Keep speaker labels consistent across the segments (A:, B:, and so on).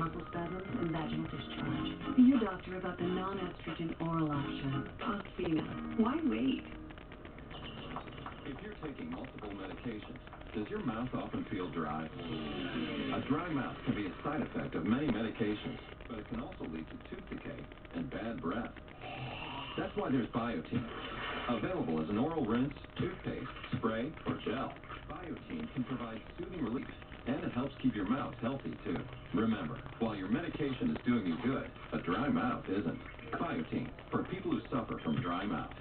A: muscle spasms, and vaginal discharge. See your doctor about the non-estrogen oral option, Posfina. Why wait?
B: If you're taking multiple medications, does your mouth often feel dry? A dry mouth can be a side effect of many medications, but it can also lead to tooth decay and bad breath. That's why there's Biotine. Available as an oral rinse, toothpaste, spray, or gel, Biotine can provide soothing relief, and it helps keep your mouth healthy, too. Remember, while your medication is doing you good, a dry mouth isn't. Biotine, for people who suffer from dry mouth.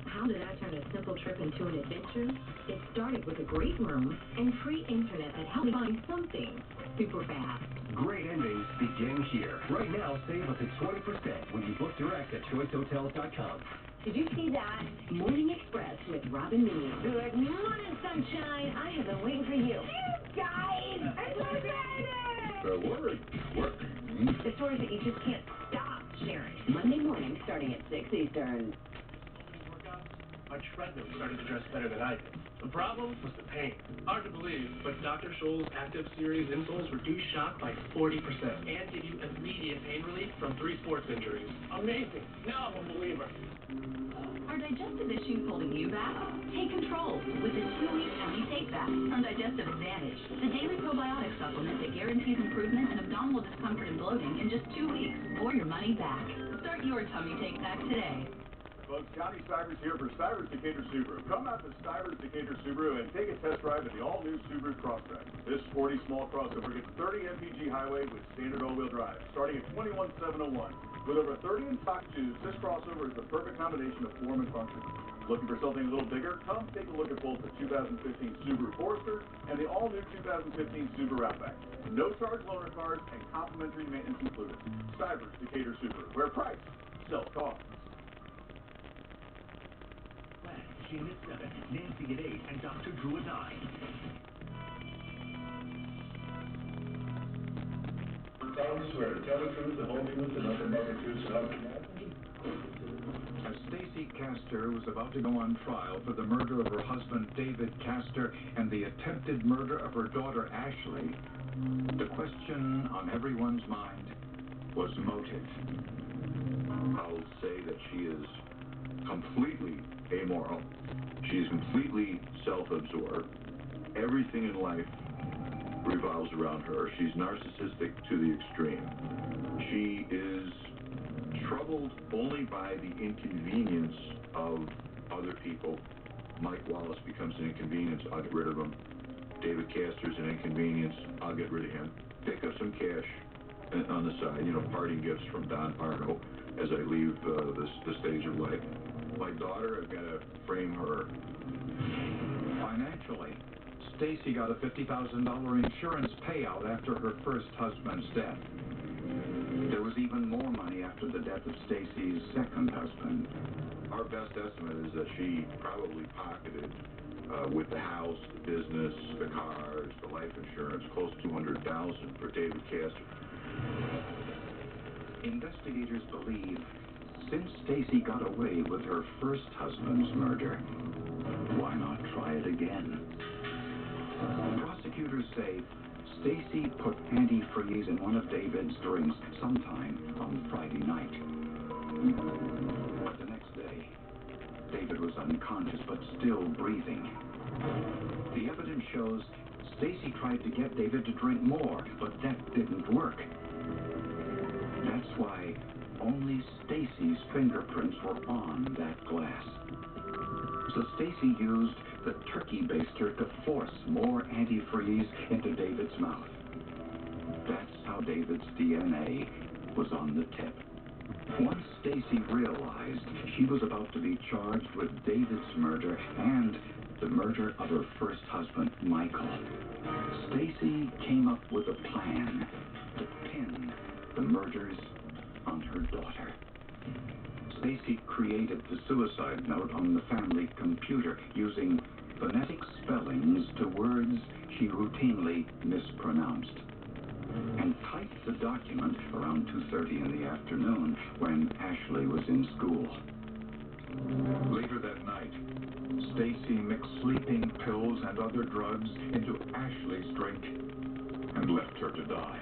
C: How did I turn a simple trip into an adventure? It started with a great room and free internet that helped me find something super fast.
D: Great endings begin here. Right now, save up to 20% when you book direct at choicehotels.com.
C: Did you see that? Morning Express with Robin Meade. Good morning, sunshine. I have been waiting for you. Guys, I'm so excited!
B: The word working.
C: The stories that you just can't stop sharing. Monday morning, starting at 6 Eastern.
E: My treadmill started to dress better than I did. The problem was the pain. Hard to believe, but Dr. Scholl's Active Series insoles reduce shock by 40% and give you immediate pain relief from 3 sports injuries. Amazing. Now I'm a believer.
A: Are digestive issues holding you back? Take control with the 2-week tummy take back from Digestive Advantage, the daily probiotic supplement that guarantees improvement in abdominal discomfort and bloating in just 2 weeks, or your money back. Start your tummy take back today.
F: Folks, Connie Stivers here for Stivers Decatur Subaru. Come out to Stivers Decatur Subaru and take a test drive at the all-new Subaru Crosstrek. This sporty small crossover gets 30 mpg highway with standard all-wheel drive, starting at $21,701. With over 30 in stock choose, this crossover is the perfect combination of form and function. Looking for something a little bigger? Come take a look at both the 2015 Subaru Forester and the all-new 2015 Subaru Outback. No charge loaner cars and complimentary maintenance included. Stivers Decatur Subaru, where price sells cars.
D: Shane at 7, Nancy at 8, and Dr. Drew at 9.
G: Solemnly swear to tell the truth, the whole truth, and nothing but the truth, so help me God.
H: As Stacy Castor was about to go on trial for the murder of her husband David Castor and the attempted murder of her daughter Ashley, the question on everyone's mind was motive.
I: I'll say that she is completely amoral. She is completely self-absorbed. Everything in life revolves around her. She's narcissistic to the extreme. She is troubled only by the inconvenience of other people. Mike Wallace becomes an inconvenience, I'll get rid of him. David Castor's an inconvenience, I'll get rid of him. Pick up some cash on the side, parting gifts from Don Parno as I leave the stage of life. My daughter, I've got to frame her.
H: Financially, Stacy got a $50,000 insurance payout after her first husband's death. There was even more money after the death of Stacy's second husband.
I: Our best estimate is that she probably pocketed, with the house, the business, the cars, the life insurance, close to $200,000 for David Castor.
H: Investigators believe since Stacy got away with her first husband's murder, why not try it again? Prosecutors say Stacy put antifreeze in one of David's drinks sometime on Friday night. But the next day, David was unconscious but still breathing. The evidence shows Stacy tried to get David to drink more, but that didn't work. That's why only Stacy's fingerprints were on that glass. So Stacy used the turkey baster to force more antifreeze into David's mouth. That's how David's DNA was on the tip. Once Stacy realized she was about to be charged with David's murder and the murder of her first husband, Michael, Stacy came up with a plan to pin the murders on her daughter. Stacy created the suicide note on the family computer using phonetic spellings to words she routinely mispronounced, and typed the document around 2:30 in the afternoon when Ashley was in school. Later that night, Stacy mixed sleeping pills and other drugs into Ashley's drink and and left her to die.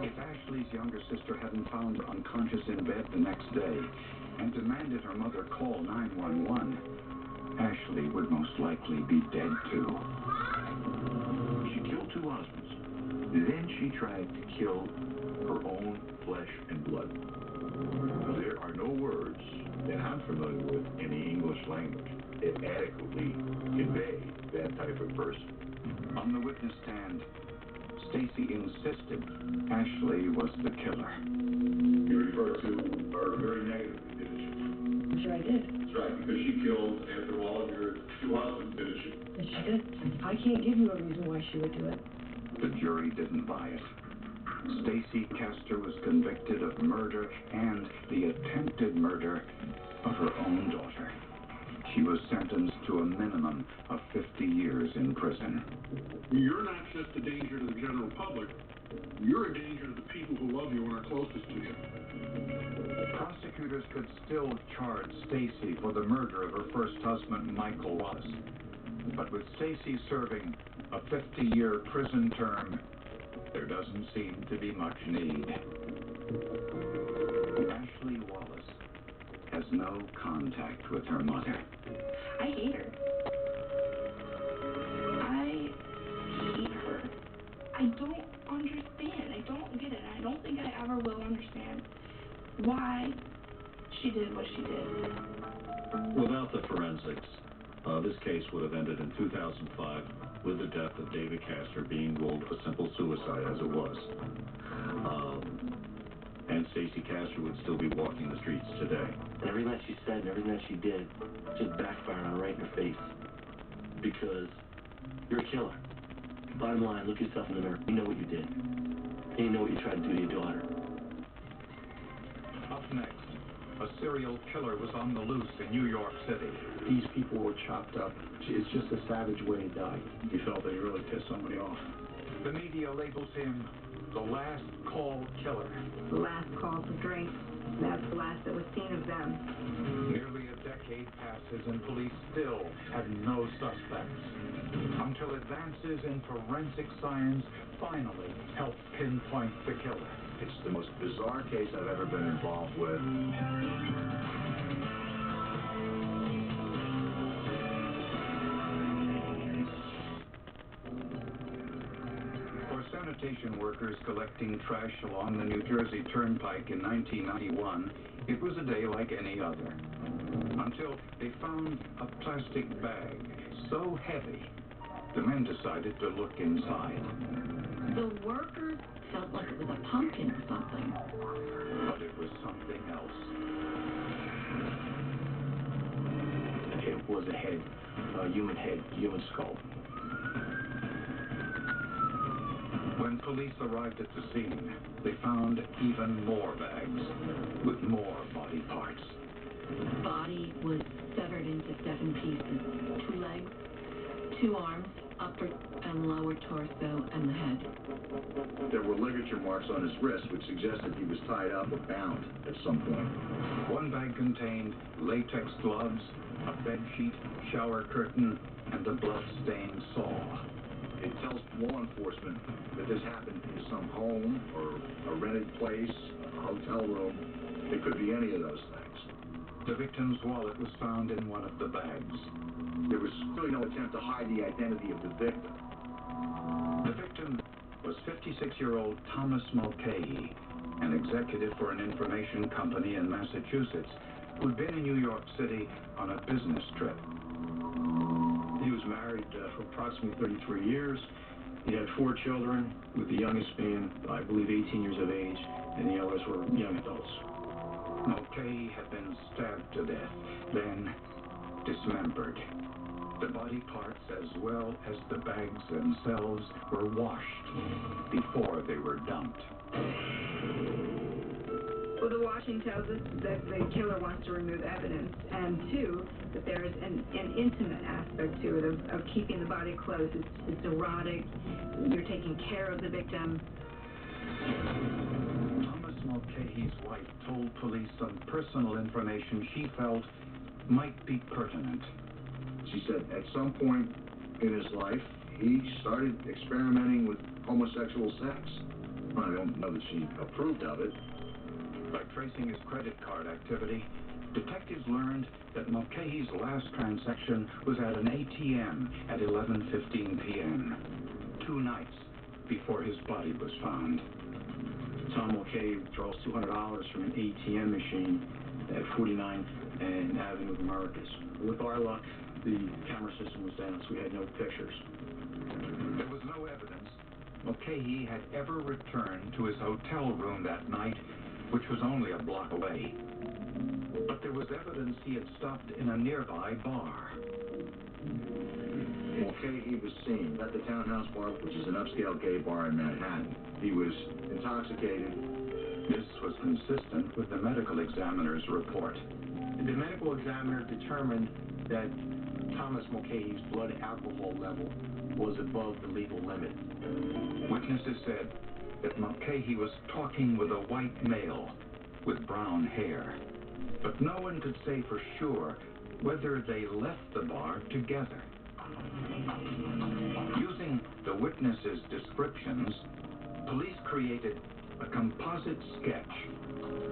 H: If Ashley's younger sister hadn't found her unconscious in bed the next day and demanded her mother call 911, Ashley would most likely be dead too.
I: She killed two husbands. Then she tried to kill her own flesh and blood. There are no words that I'm familiar with in the English language that adequately convey that type of person.
H: On the witness stand, Stacy insisted Ashley was the killer.
G: You referred to her very negatively, didn't you?
C: I'm sure I did.
G: That's right, because she killed, after all, your two husbands, didn't she?
C: Yes, she did. I can't give you a reason why she would do it.
H: The jury didn't buy it. Stacy Castor was convicted of murder and the attempted murder of her own daughter. She was sentenced to a minimum of 50 years in prison.
J: You're not just a danger to the general public, you're a danger to the people who love you and are closest to you.
H: Prosecutors could still charge Stacy for the murder of her first husband, Michael Wallace. But with Stacy serving a 50-year prison term, there doesn't seem to be much need. Ashley Wallace has no contact with her mother.
A: I hate her. I hate her. I don't understand. I don't get it. I don't think I ever will understand why she did what she did.
K: Without the forensics, this case would have ended in 2005 with the death of David Castor being ruled a simple suicide as it was. And Stacy Castor would still be walking the streets today.
L: And everything that she said and everything that she did just backfired on her right in her face. Because you're a killer. Bottom line, look yourself in the mirror. You know what you did. And you know what you tried to do to your daughter.
H: Up next, a serial killer was on the loose in New York City.
M: These people were chopped up. It's just a savage way to die. He felt that he really pissed somebody off.
H: The media labels him the last call killer.
C: Last call for drinks. That's the last that was seen of them.
H: Nearly a decade passes and police still have no suspects. Until advances in forensic science finally help pinpoint the killer.
I: It's the most bizarre case I've ever been involved with.
H: For sanitation workers collecting trash along the New Jersey Turnpike in 1991, it was a day like any other. Until they found a plastic bag so heavy, the men decided to look inside.
A: The workers felt like it was a pumpkin or something.
H: But it was something else.
M: It was a head, a human head, human skull.
H: When police arrived at the scene, they found even more bags with more body parts.
A: The body was severed into 7 pieces. 2 legs, 2 arms, upper and lower torso, and the head.
I: There were ligature marks on his wrist, which suggested he was tied up or bound at some point.
H: One bag contained latex gloves, a bed sheet, shower curtain, and a blood-stained saw.
I: It tells law enforcement that this happened in some home or a rented place, a hotel room. It could be any of those things.
H: The victim's wallet was found in one of the bags.
I: There was really no attempt to hide the identity of the victim.
H: The victim was 56-year-old Thomas Mulcahy, an executive for an information company in Massachusetts who'd been in New York City on a business trip.
M: He was married for approximately 33 years. He had 4 children, with the youngest being, I believe, 18 years of age, and the others were young adults.
H: Mulcahy had been stabbed to death, then dismembered. The body parts, as well as the bags themselves, were washed before they were dumped.
C: Well, the washing tells us that the killer wants to remove evidence, and 2, that there is an intimate aspect to it of keeping the body close. It's erotic. You're taking care of the victim.
H: Thomas Mulcahy's wife told police some personal information she felt might be pertinent. She said at some point in his life, he started experimenting with homosexual sex. I don't know that she approved of it.
K: By tracing his credit card activity, detectives learned that Mulcahy's last transaction was at an ATM at 11:15 p.m., 2 nights before his body was found.
M: Tom Mulcahy withdraws $200 from an ATM machine at 49 and Avenue of Americas. With our luck, the camera system was down, so we had no pictures.
K: There was no evidence Mulcahy had ever returned to his hotel room that night, which was only a block away. But there was evidence he had stopped in a nearby bar.
H: Mulcahy was seen at the Townhouse Bar, which is an upscale gay bar in Manhattan. He was intoxicated.
K: This was consistent with the medical examiner's report.
M: The medical examiner determined that Thomas Mulcahy's blood alcohol level was above the legal limit.
K: Witnesses said that Mulcahy was talking with a white male with brown hair, but no one could say for sure whether they left the bar together. Using the witnesses' descriptions, police created a composite sketch,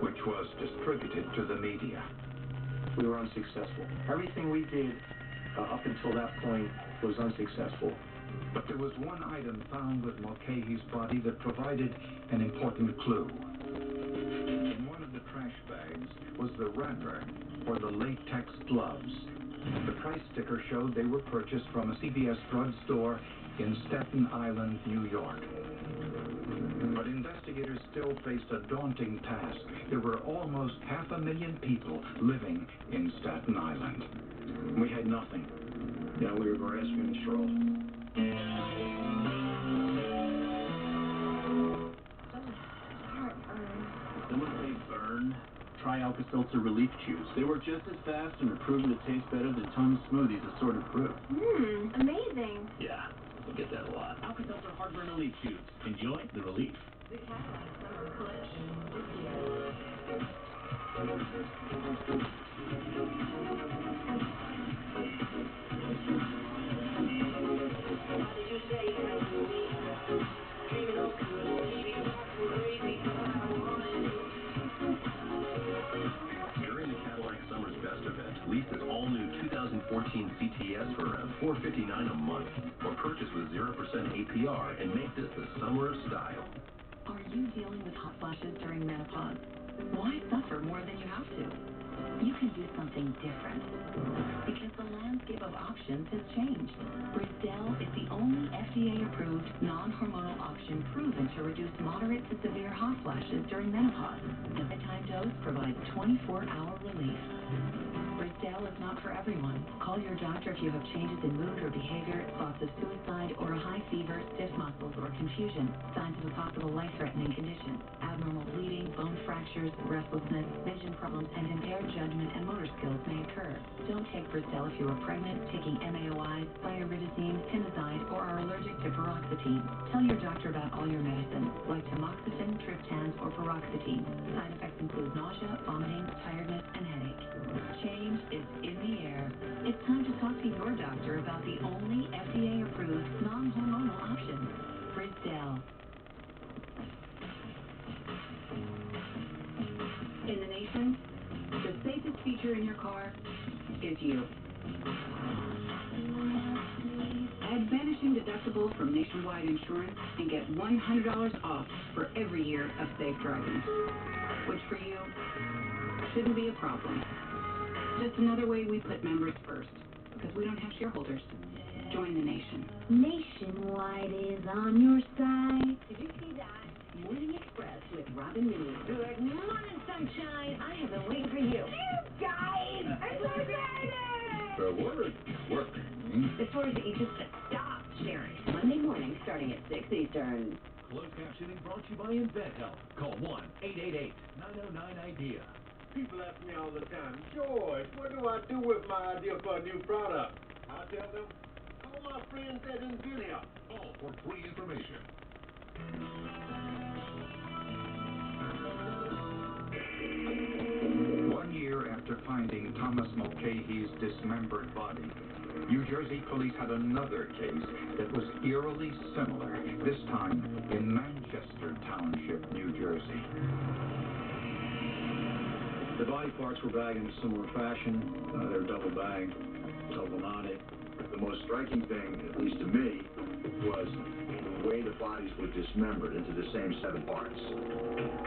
K: which was distributed to the media.
M: We were unsuccessful. Everything we did up until that point was unsuccessful.
K: But there was one item found with Mulcahy's body that provided an important clue. In one of the trash bags was the wrapper for the latex gloves. The price sticker showed they were purchased from a CVS drugstore in Staten Island, New York. But investigators still faced a daunting task. There were almost 500,000 people living in Staten Island.
M: We had nothing. You know, we were grasping at straws.
L: Someone say burn? Try Alka-Seltzer Relief Chews. They work just as fast and are proven to taste better than Tony's Smoothies assorted fruit.
N: Amazing.
L: Yeah, we get that a lot. Alka-Seltzer Heartburn Relief Chews. Enjoy the relief.
A: The Cadillac Summer Collection this year.
D: During the Cadillac Summer's Best event, lease this all-new 2014 CTS for around $459 a month, or purchase with 0% APR and make this the summer of style.
A: Are you dealing with hot flashes during menopause? Why suffer more than you have to? You can do something different, because the landscape of options has changed. Rizdel is the only FDA-approved non-hormonal option proven to reduce moderate to severe hot flashes during menopause. The bedtime dose provides 24-hour relief. Rizdel is not for everyone. Call your doctor if you have changes in mood or behavior, thoughts of suicide, or a high fever, stiff muscles, or confusion, signs of a possible life-threatening condition, abnormal bleeding, bone fractures, restlessness, vision problems, and impaired judgment and motor skills may occur. Don't take Rizdel if you are pregnant, taking MAOIs, pyridazine, tinazide, or are allergic to paroxetine. Tell your doctor about all your medicines, like tamoxifen, triptans, or paroxetine. Side effects include nausea, vomiting, tiredness, and headache. Change is in the air. It's time to talk to your doctor about the only FDA-approved non-hormonal option, Rizdel. In the nation, the safest feature in your car is you. Add vanishing deductibles from Nationwide Insurance and get $100 off for every year of safe driving, which for you shouldn't be a problem. Just another way we put members first, because we don't have shareholders. Join the nation.
N: Nationwide is on your side.
A: Did you see that? Morning Express with Robin Williams.
N: Good morning, sunshine. I have been waiting for you. You guys! I'm so excited!
I: The word working.
N: The stories that you just stop sharing. Monday morning, starting at 6 Eastern.
D: Closed captioning brought to you by InventHelp. Call 1-888-909-IDEA.
G: People ask me all the time, George, what do I do with my idea for a new product? I tell them, call my friends at InventHelp.
D: All for free information.
K: One year after finding Thomas Mulcahy's dismembered body, New Jersey police had another case that was eerily similar, this time in Manchester Township, New Jersey.
M: The body parts were bagged in a similar fashion. They were double bagged, double knotted.
I: The most striking thing, at least to me, was the way the bodies were dismembered into the same 7 parts.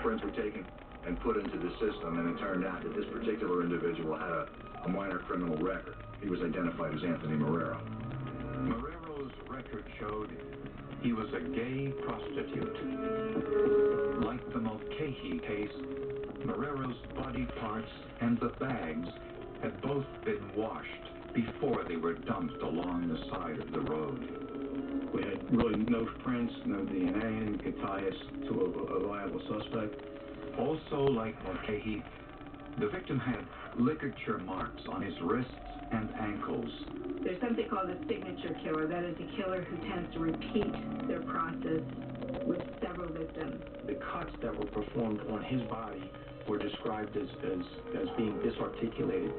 I: Prints were taken and put into the system, and it turned out that this particular individual had a minor criminal record. He was identified as Anthony Marrero.
K: Marrero's record showed he was a gay prostitute. Like the Mulcahy case, Marrero's body parts and the bags had both been washed before they were dumped along the side of the road.
M: We had really no prints, no DNA, and we could tie us to a viable suspect.
K: Also like Mulcahy, the victim had ligature marks on his wrists and ankles.
C: There's something called a signature killer. That is a killer who tends to repeat their process with several victims.
L: The cuts that were performed on his body were described as being disarticulated,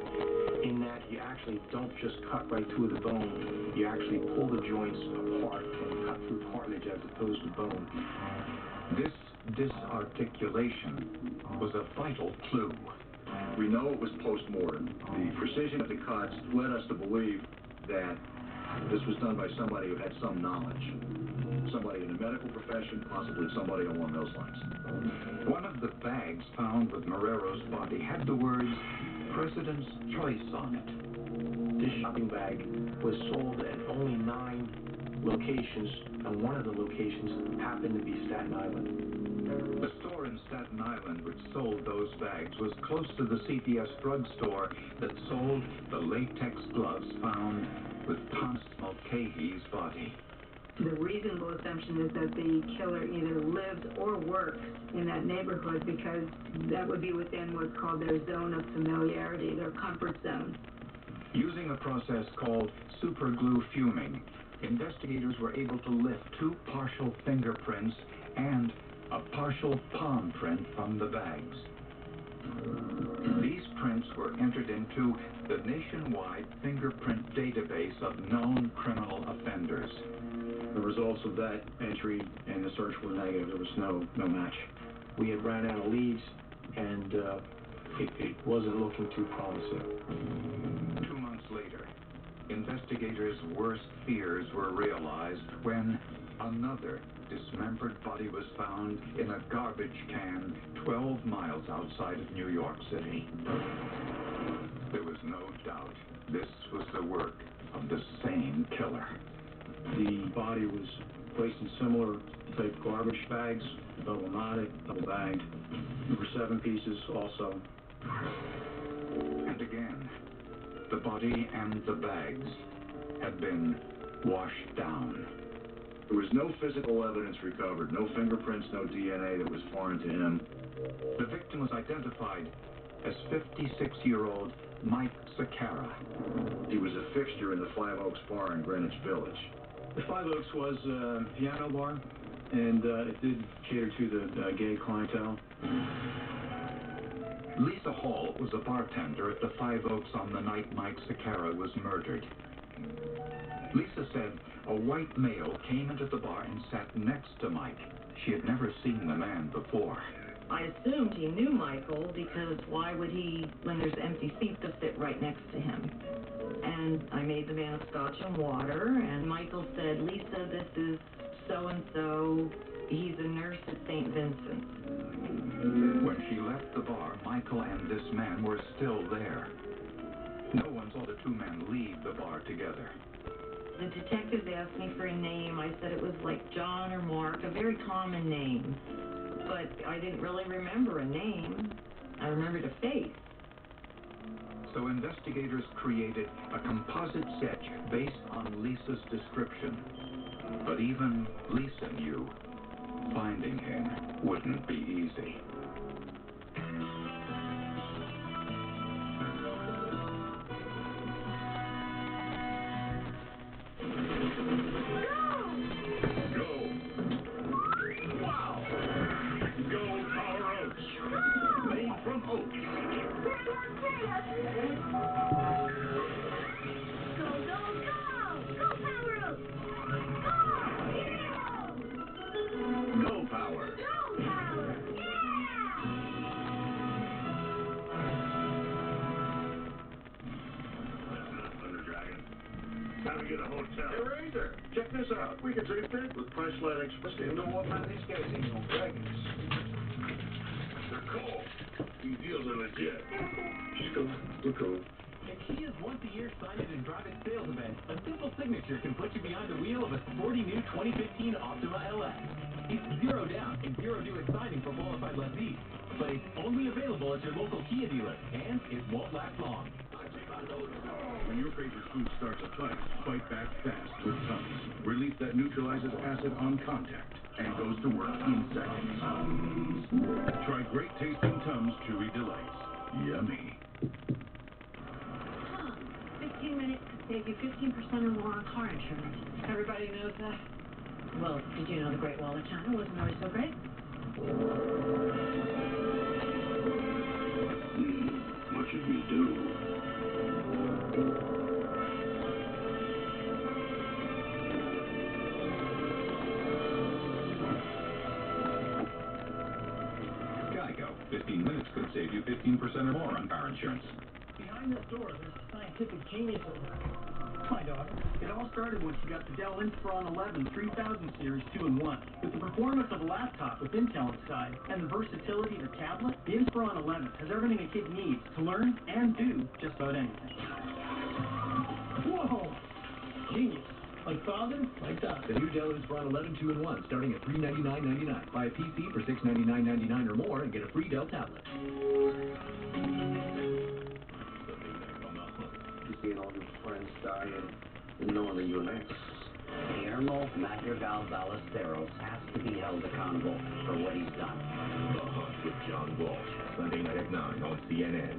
L: in that you actually don't just cut right through the bone, you actually pull the joints apart and cut through cartilage as opposed to bone.
K: This disarticulation was a vital clue.
I: We know it was post-mortem. The precision of the cuts led us to believe that this was done by somebody who had some knowledge. Somebody in the medical profession, possibly somebody along those lines.
K: One of the bags found with Marrero's body had the words President's Choice on it.
L: This shopping bag was sold at only 9 locations, and one of the locations happened to be Staten Island.
K: The store in Staten Island which sold those bags was close to the CVS drugstore that sold the latex gloves found with Thomas Mulcahy's body.
C: The reasonable assumption is that the killer either lives or works in that neighborhood because that would be within what's called their zone of familiarity, their comfort zone.
K: Using a process called superglue fuming, investigators were able to lift 2 partial fingerprints and a partial palm print from the bags. These prints were entered into the nationwide fingerprint database of known criminal offenders.
M: The results of that entry and the search were negative. There was no match.
L: We had ran out of leads, and it wasn't looking too promising.
K: 2 months later, investigators' worst fears were realized when another dismembered body was found in a garbage can 12 miles outside of New York City. There was no doubt this was the work of the same killer.
M: The body was placed in similar type garbage bags, double knotted, double bagged. There were 7 pieces also.
K: And again, the body and the bags had been washed down.
I: There was no physical evidence recovered, no fingerprints, no DNA that was foreign to him.
K: The victim was identified as 56-year-old Mike Sakara.
I: He was a fixture in the 5 Oaks Bar in Greenwich Village.
M: The 5 Oaks was a piano bar, and it did cater to the gay clientele.
K: Lisa Hall was a bartender at the 5 Oaks on the night Mike Sakara was murdered. Lisa said a white male came into the bar and sat next to Mike. She had never seen the man before.
O: I assumed he knew Michael because why would he, when there's empty seats, to sit right next to him? And I made the man a scotch and water, and Michael said, "Lisa, this is so-and-so. He's a nurse at St. Vincent's."
K: When she left the bar, Michael and this man were still there. No one saw the 2 men leave the bar together.
O: The detectives asked me for a name. I said it was like John or Mark, a very common name. But I didn't really remember a name. I remembered a face.
K: So investigators created a composite sketch based on Lisa's description. But even Lisa knew finding him wouldn't be easy.
N: Go, go, go!
J: gotta get a hotel.
I: Hey, Razor, check this out. We can save big with Priceline Express indoor Mondays casing on Vegas.
J: They're cool. These deals are legit.
L: She's cool. You're cool.
P: At Kia's once-a-year Sign It and Drive It sales event, a simple signature can put you behind the wheel of a sporty new 2015 Optima LS. It's 0 down and 0 due at signing for qualified lessees, but it's only available at your local Kia dealer, and it won't last long.
I: When your favorite food starts a fight back fast with Tums. Release that neutralizes acid on contact and goes to work in seconds. Try great tasting Tums Chewy Delights. Yummy.
O: 15 minutes could save you 15% or more on car insurance. Everybody knows that. Well, did you know the Great Wall of China wasn't always so great?
I: What should we do?
B: Geico. 15 minutes could save you 15% or more on car insurance.
Q: Behind this door, there's a scientific genius at work. My daughter. It all started when she got the Dell Inspiron 11 3000 series 2-in-1. With the performance of a laptop with Intel inside and the versatility of a tablet, the Inspiron 11 has everything a kid needs to learn and do just about anything. Whoa! Genius. Like father, like daughter.
R: The new Dell Inspiron 11 2-in-1 starting at $399.99. Buy a PC for $699.99 or more and get a free Dell tablet.
S: Seeing all your friends die and knowing that you're next. Guillermo Mayorgal Ballesteros has to be held accountable for what he's done.
D: The Hunt with John Walsh, Sunday night at 9 on CNN.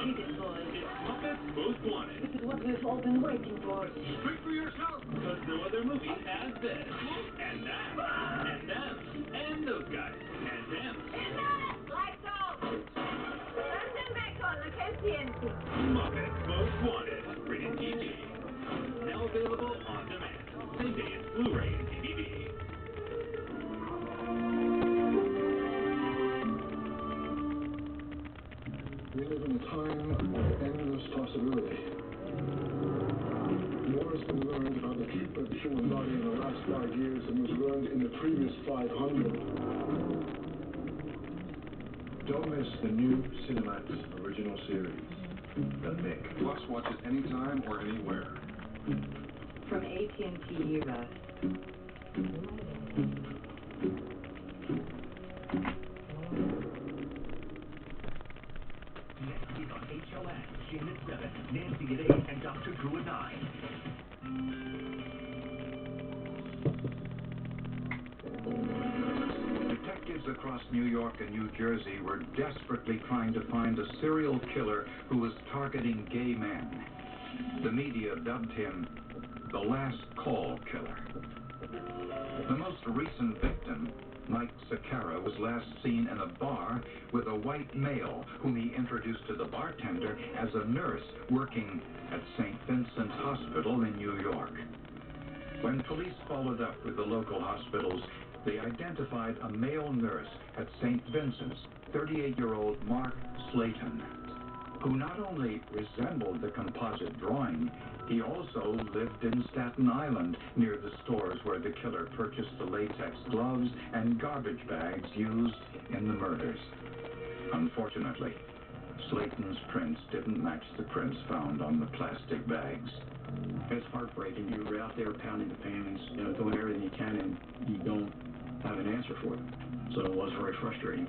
O: Keep it, boys.
P: Muppets Most Wanted.
O: This is what we've all been waiting for.
P: Speak for yourself, because no other movie has this. And that. And them. And those guys. And him.
N: Lights off! Stand back on the Casiente.
P: Muppets Most Wanted. Rated PG. Now available on demand. Same day as Blu-ray and DVD.
T: We live in a time of endless possibility. More has been learned about the human body in the last 5 years than was learned in the previous 500.
H: Don't miss the new Cinemax original series, The Mick.
B: Plus, watch it anytime or anywhere.
O: From AT&T US.
P: Next week on HLN, Shane at 7, Nancy at 8, and Dr. Drew at 9.
K: Detectives across New York and New Jersey were desperately trying to find a serial killer who was targeting gay men. The media dubbed him the Last Call Killer. The most recent victim, Mike Sakara, was last seen in a bar with a white male whom he introduced to the bartender as a nurse working at St. Vincent's Hospital in New York. When police followed up with the local hospitals, they identified a male nurse at St. Vincent's, 38-year-old Mark Slayton, who not only resembled the composite drawing, he also lived in Staten Island, near the stores where the killer purchased the latex gloves and garbage bags used in the murders. Unfortunately, Slayton's prints didn't match the prints found on the plastic bags.
M: It's heartbreaking. You're out there pounding the pavements, doing everything you can, and you don't have an answer for them. So it was very frustrating.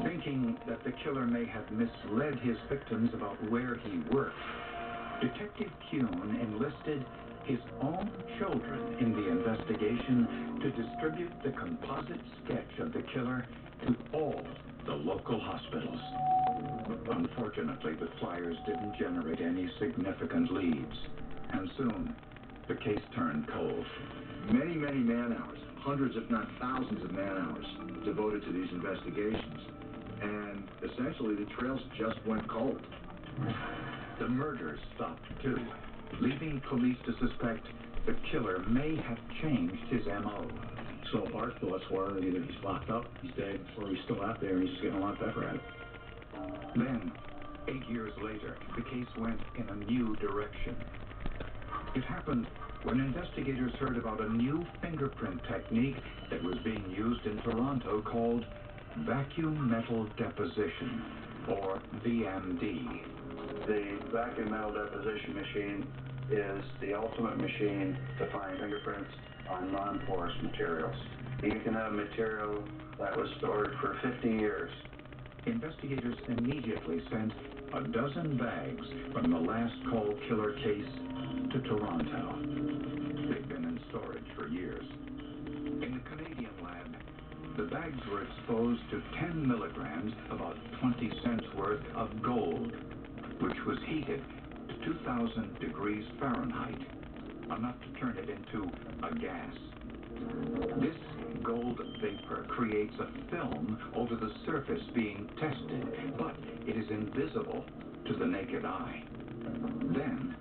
K: Thinking that the killer may have misled his victims about where he worked, Detective Kuhn enlisted his own children in the investigation to distribute the composite sketch of the killer to all the local hospitals. Unfortunately, the flyers didn't generate any significant leads, and soon the case turned cold.
H: Many, many man-hours, hundreds if not thousands of man-hours devoted to these investigations. And essentially the trails just went cold.
K: The murders stopped too, leaving police to suspect the killer may have changed his M.O.
M: So our thoughts were either he's locked up, he's dead, or he's still out there and he's just getting a lot better at it.
K: Then, 8 years later, the case went in a new direction. It happened when investigators heard about a new fingerprint technique that was being used in Toronto called vacuum metal deposition, or VMD.
U: The vacuum metal deposition machine is the ultimate machine to find fingerprints on non-porous materials. You can have material that was stored for 50 years.
K: Investigators immediately sent a dozen bags from the last call killer case to Toronto. They've been in storage for years. In the Canadian lab, the bags were exposed to 10 milligrams, about 20 cents worth of gold, which was heated to 2,000 degrees Fahrenheit, enough to turn it into a gas. This gold vapor creates a film over the surface being tested, but it is invisible to the naked eye. Then,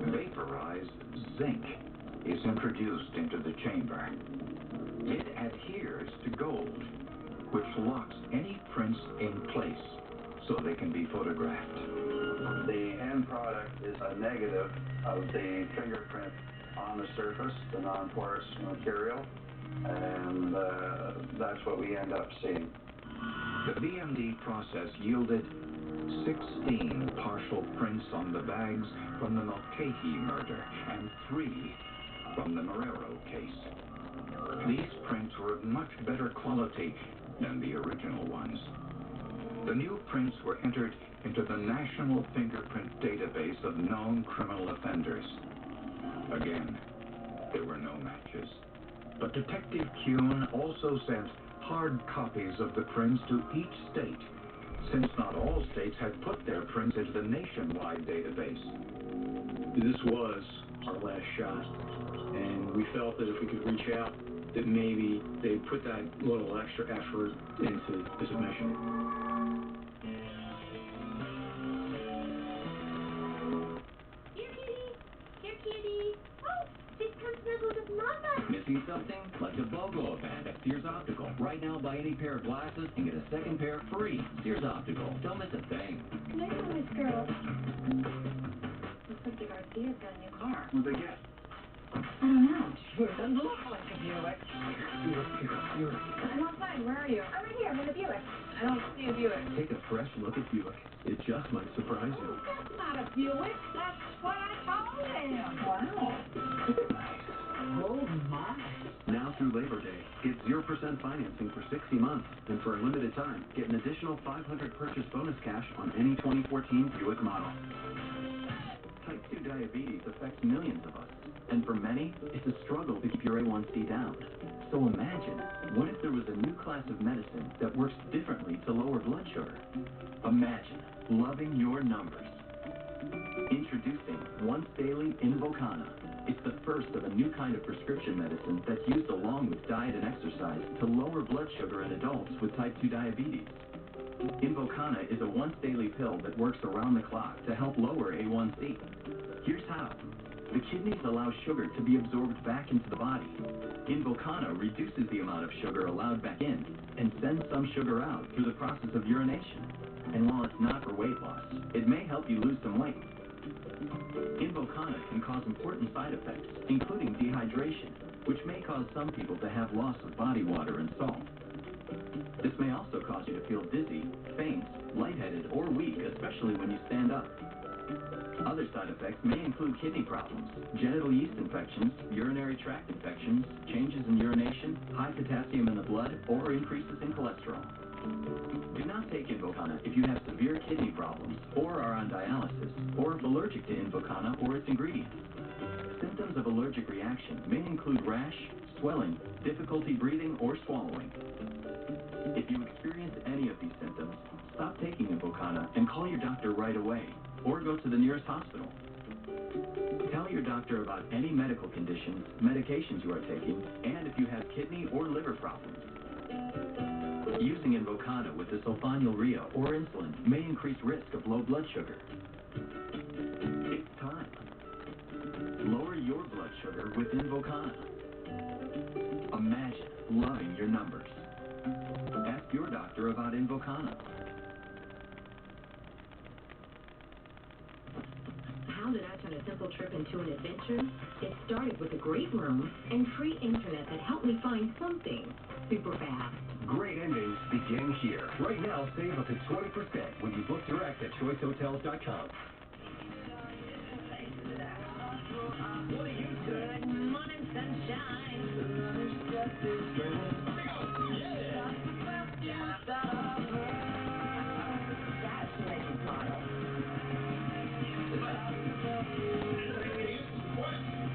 K: vaporized zinc is introduced into the chamber. It adheres to gold, which locks any prints in place so they can be photographed.
U: The end product is a negative of the fingerprint on the surface, the non-porous material, and that's what we end up seeing.
K: The VMD process yielded 16 partial prints on the bags from the Mulcahy murder and 3 from the Marrero case. These prints were of much better quality than the original ones. The new prints were entered into the National Fingerprint Database of known criminal offenders. Again, there were no matches. But Detective Kuhn also sent hard copies of the prints to each state, since not all states had put their prints into the nationwide database.
M: This was our last shot, and we felt that if we could reach out, that maybe they'd put that little extra effort into the submission.
P: Missing something? Like the BOGO event at Sears Optical. Right now, buy any pair of glasses and get a second pair free. Sears Optical. Don't miss a thing.
O: Can I call this girl? Looks like the Garcia's got a new car.
P: What'd they get?
O: I don't know. Sure doesn't look like a Buick. Buick. I'm outside. Where are you? I'm right here. I'm in a Buick. I don't see a Buick.
P: Take a fresh look at Buick. It just might surprise you.
O: Oh, that's not a Buick. That's what I told him. Wow. Oh, my.
P: Now through Labor Day, get 0% financing for 60 months. And for a limited time, get an additional $500 purchase bonus cash on any 2014 Buick model. Type 2 diabetes affects millions of us. And for many, it's a struggle to keep your A1C down. So imagine, what if there was a new class of medicine that works differently to lower blood sugar? Imagine loving your numbers. Introducing Once Daily Invokana. It's the first of a new kind of prescription medicine that's used along with diet and exercise to lower blood sugar in adults with type 2 diabetes. Invokana is a once-daily pill that works around the clock to help lower A1C. Here's how. The kidneys allow sugar to be absorbed back into the body. Invokana reduces the amount of sugar allowed back in and sends some sugar out through the process of urination. And while it's not for weight loss, it may help you lose some weight. Invokana can cause important side effects, including dehydration, which may cause some people to have loss of body water and salt. This may also cause you to feel dizzy, faint, lightheaded, or weak, especially when you stand up. Other side effects may include kidney problems, genital yeast infections, urinary tract infections, changes in urination, high potassium in the blood, or increases in cholesterol. Do not take Invokana if you have severe kidney problems, or are on dialysis, or if allergic to Invokana or its ingredients. Symptoms of allergic reaction may include rash, swelling, difficulty breathing, or swallowing. If you experience any of these symptoms, stop taking Invokana and call your doctor right away, or go to the nearest hospital. Tell your doctor about any medical conditions, medications you are taking, and if you have kidney or liver problems. Using Invokana with the sulfonylurea or insulin may increase risk of low blood sugar. It's time. Lower your blood sugar with Invokana. Imagine loving your numbers. Ask your doctor about Invokana.
O: on a simple trip into an adventure? It started with a great room and free internet that helped me find something super fast.
E: Great endings begin here. Right now, save up to 20% when you book direct at choicehotels.com.
N: What do you say? Good morning, sunshine.
O: That should make you smile.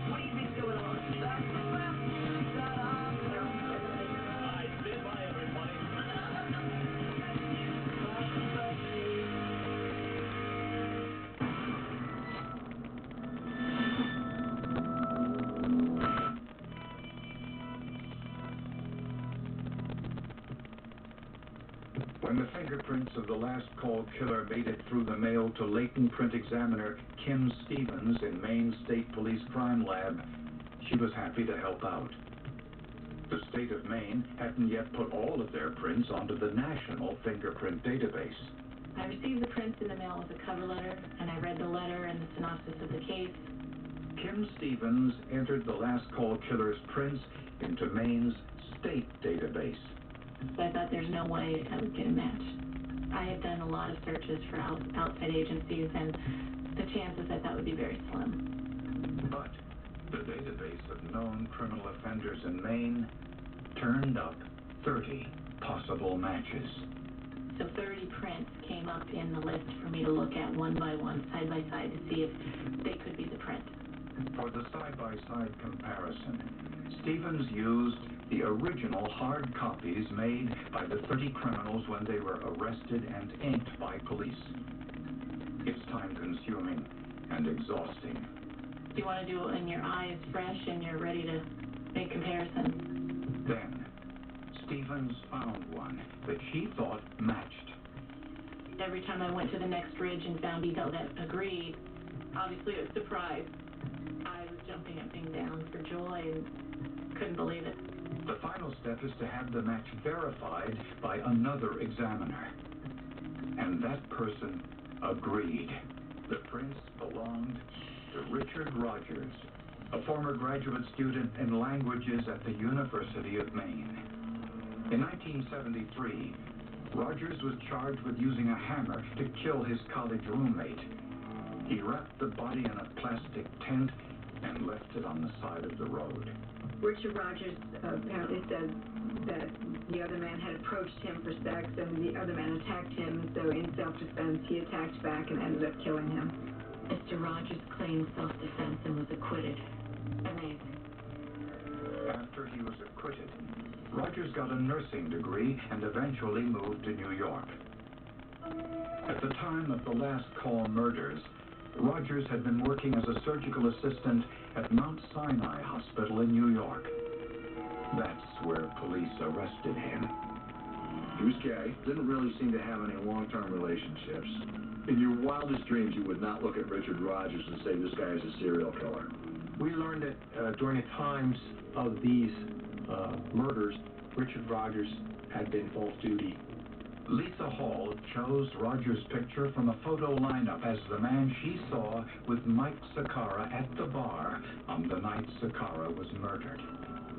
O: What do you think's going on?
P: I stand by everybody.
K: When the fingerprints of the last call killer made it through the mail to latent print examiner Kim Stevens in Maine State Police Crime Lab, she was happy to help out. The state of Maine hadn't yet put all of their prints onto the national fingerprint database.
O: I received the prints in the mail with a cover letter, and I read the letter and the synopsis of the case.
K: Kim Stevens entered the last call killer's prints into Maine's state database.
O: So I thought there's no way I would get a match. I had done a lot of searches for outside agencies, and the chances I thought would be very slim.
K: But the database of known criminal offenders in Maine turned up 30 possible matches.
O: So 30 prints came up in the list for me to look at one by one, side by side, to see if they could be the print.
K: For the side-by-side comparison, Stevens used the original hard copies made by the 30 criminals when they were arrested and inked by police. It's time-consuming and exhausting.
O: You want to do it when your eye is fresh and you're ready to make comparisons.
K: Then, Stevens found one that she thought matched.
O: Every time I went to the next ridge and found detail that agreed, obviously it was a surprise. I was jumping up and down for joy and couldn't believe it.
K: The final step is to have the match verified by another examiner. And that person agreed. The prints belonged to Richard Rogers, a former graduate student in languages at the University of Maine. In 1973, Rogers was charged with using a hammer to kill his college roommate. He wrapped the body in a plastic tent and left it on the side of the road.
C: Richard Rogers apparently said that the other man had approached him for sex, and the other man attacked him, so in self-defense he attacked back and ended up killing him.
O: Mr. Rogers claimed self-defense and was acquitted. Amazing.
K: After he was acquitted, Rogers got a nursing degree and eventually moved to New York. At the time of the last call murders, Rogers had been working as a surgical assistant at Mount Sinai Hospital in New York. That's where police arrested him.
I: He was gay, didn't really seem to have any long-term relationships. In your wildest dreams, you would not look at Richard Rogers and say this guy is a serial killer.
M: We learned that during the times of these murders, Richard Rogers had been off-duty.
K: Lisa Hall chose Rogers' picture from a photo lineup as the man she saw with Mike Sakara at the bar on the night Sakara was murdered.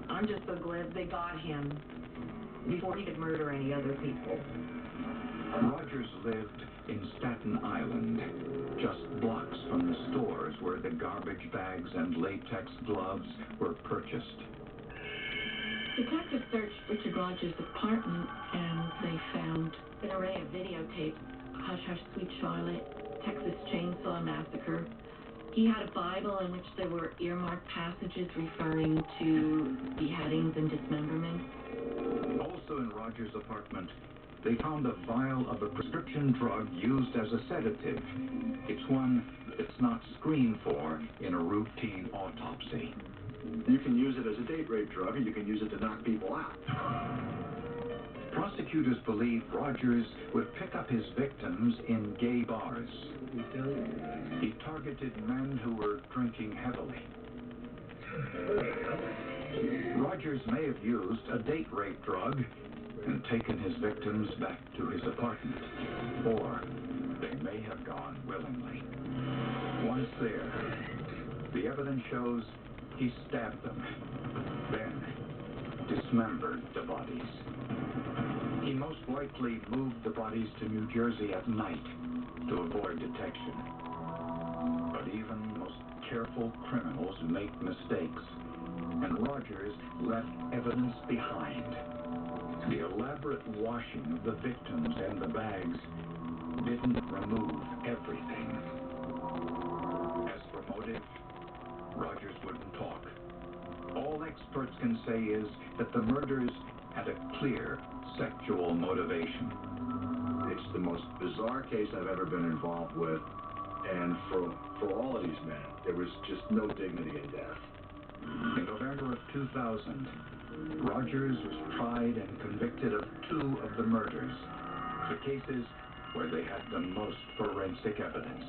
O: I'm just so glad they got him before he could murder any other people.
K: Rogers lived in Staten Island, just blocks from the stores where the garbage bags and latex gloves were purchased.
O: Detectives searched Richard Rogers' apartment and they found an array of videotapes. Hush Hush Sweet Charlotte, Texas Chainsaw Massacre. He had a Bible in which there were earmarked passages referring to beheadings and dismemberment.
K: Also in Rogers' apartment, they found a vial of a prescription drug used as a sedative. It's one that's not screened for in a routine autopsy.
I: You can use it as a date rape drug, or you can use it to knock people out.
K: Prosecutors believe Rogers would pick up his victims in gay bars. He targeted men who were drinking heavily. Rogers may have used a date rape drug and taken his victims back to his apartment. Or they may have gone willingly. Once clear. The evidence shows he stabbed them, then dismembered the bodies. He most likely moved the bodies to New Jersey at night to avoid detection. But even the most careful criminals make mistakes, and Rogers left evidence behind. The elaborate washing of the victims and the bags didn't remove everything. As for motive, Rogers wouldn't talk. All experts can say is that the murders had a clear sexual motivation.
I: It's the most bizarre case I've ever been involved with, and for all of these men, there was just no dignity in death.
K: In November of 2000, Rogers was tried and convicted of 2 of the murders, the cases where they had the most forensic evidence.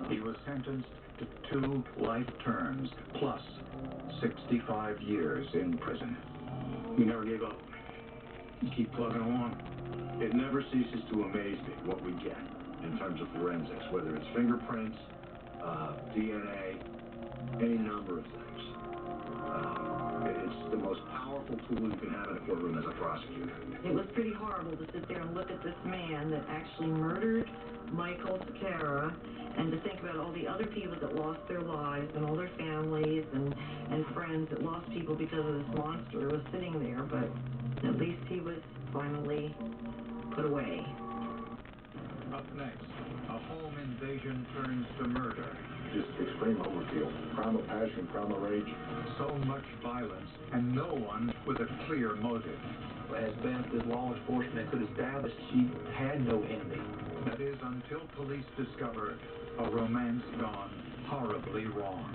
K: He was sentenced to 2 life terms plus 65 years in prison.
M: We never gave up. Keep plugging along.
I: It never ceases to amaze me what we get in terms of forensics, whether it's fingerprints, DNA, any number of things. It's the most powerful tool you can have in a courtroom as a prosecutor.
O: It was pretty horrible to sit there and look at this man that actually murdered Michael Sakara, and to think about all the other people that lost their lives and all their families and friends that lost people because of this monster that was sitting there, but at least he was finally put away.
K: Up next, a home invasion turns to murder.
T: Just extreme overkill. Crime of passion, crime of rage.
K: So much violence, and no one with a clear motive.
F: As best as law enforcement could establish, she had no enemy.
K: That is, until police discover a romance gone horribly wrong.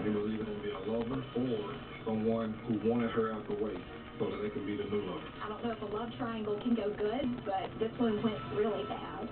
T: It was either going to be a lover or someone who wanted her out the way so that they could be the new lover.
N: I don't know if a love triangle can go good, but this one went really bad.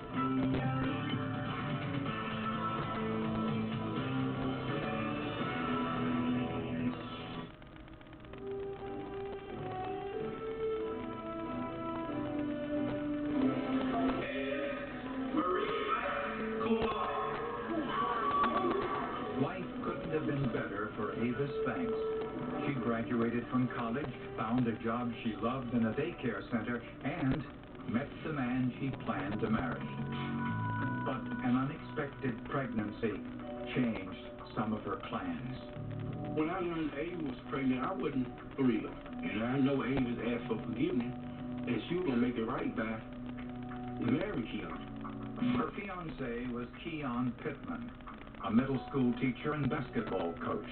K: She graduated from college, found a job she loved in a daycare center, and met the man she planned to marry. But an unexpected pregnancy changed some of her plans.
J: When I learned Ava was pregnant, I wasn't thrilled. And I know Ava's asked for forgiveness, and she was going to make it right by marrying Keon.
K: Her fiancé was Keon Pittman, a middle school teacher and basketball coach.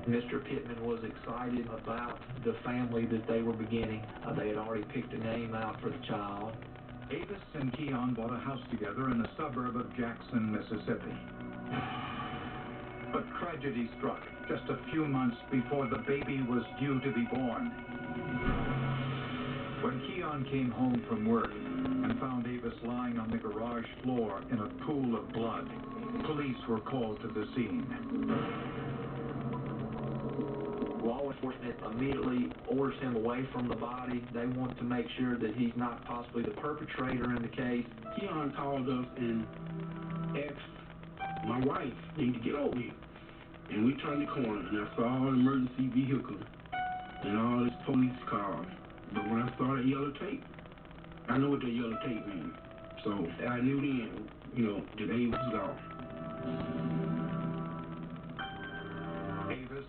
F: Mr. Pittman was excited about the family that they were beginning. They had already picked a name out for the child.
K: Avis and Keon bought a house together in a suburb of Jackson, Mississippi. But tragedy struck just a few months before the baby was due to be born. When Keon came home from work and found Avis lying on the garage floor in a pool of blood, police were called to the scene.
F: Law enforcement immediately orders him away from the body. They want to make sure that he's not possibly the perpetrator in the case.
J: Keon called us and asked my wife, need to get over here. And we turned the corner, and I saw an emergency vehicle and all this police cars. But when I saw that yellow tape, I know what that yellow tape means. So I knew then, that Ava was gone.
K: Avis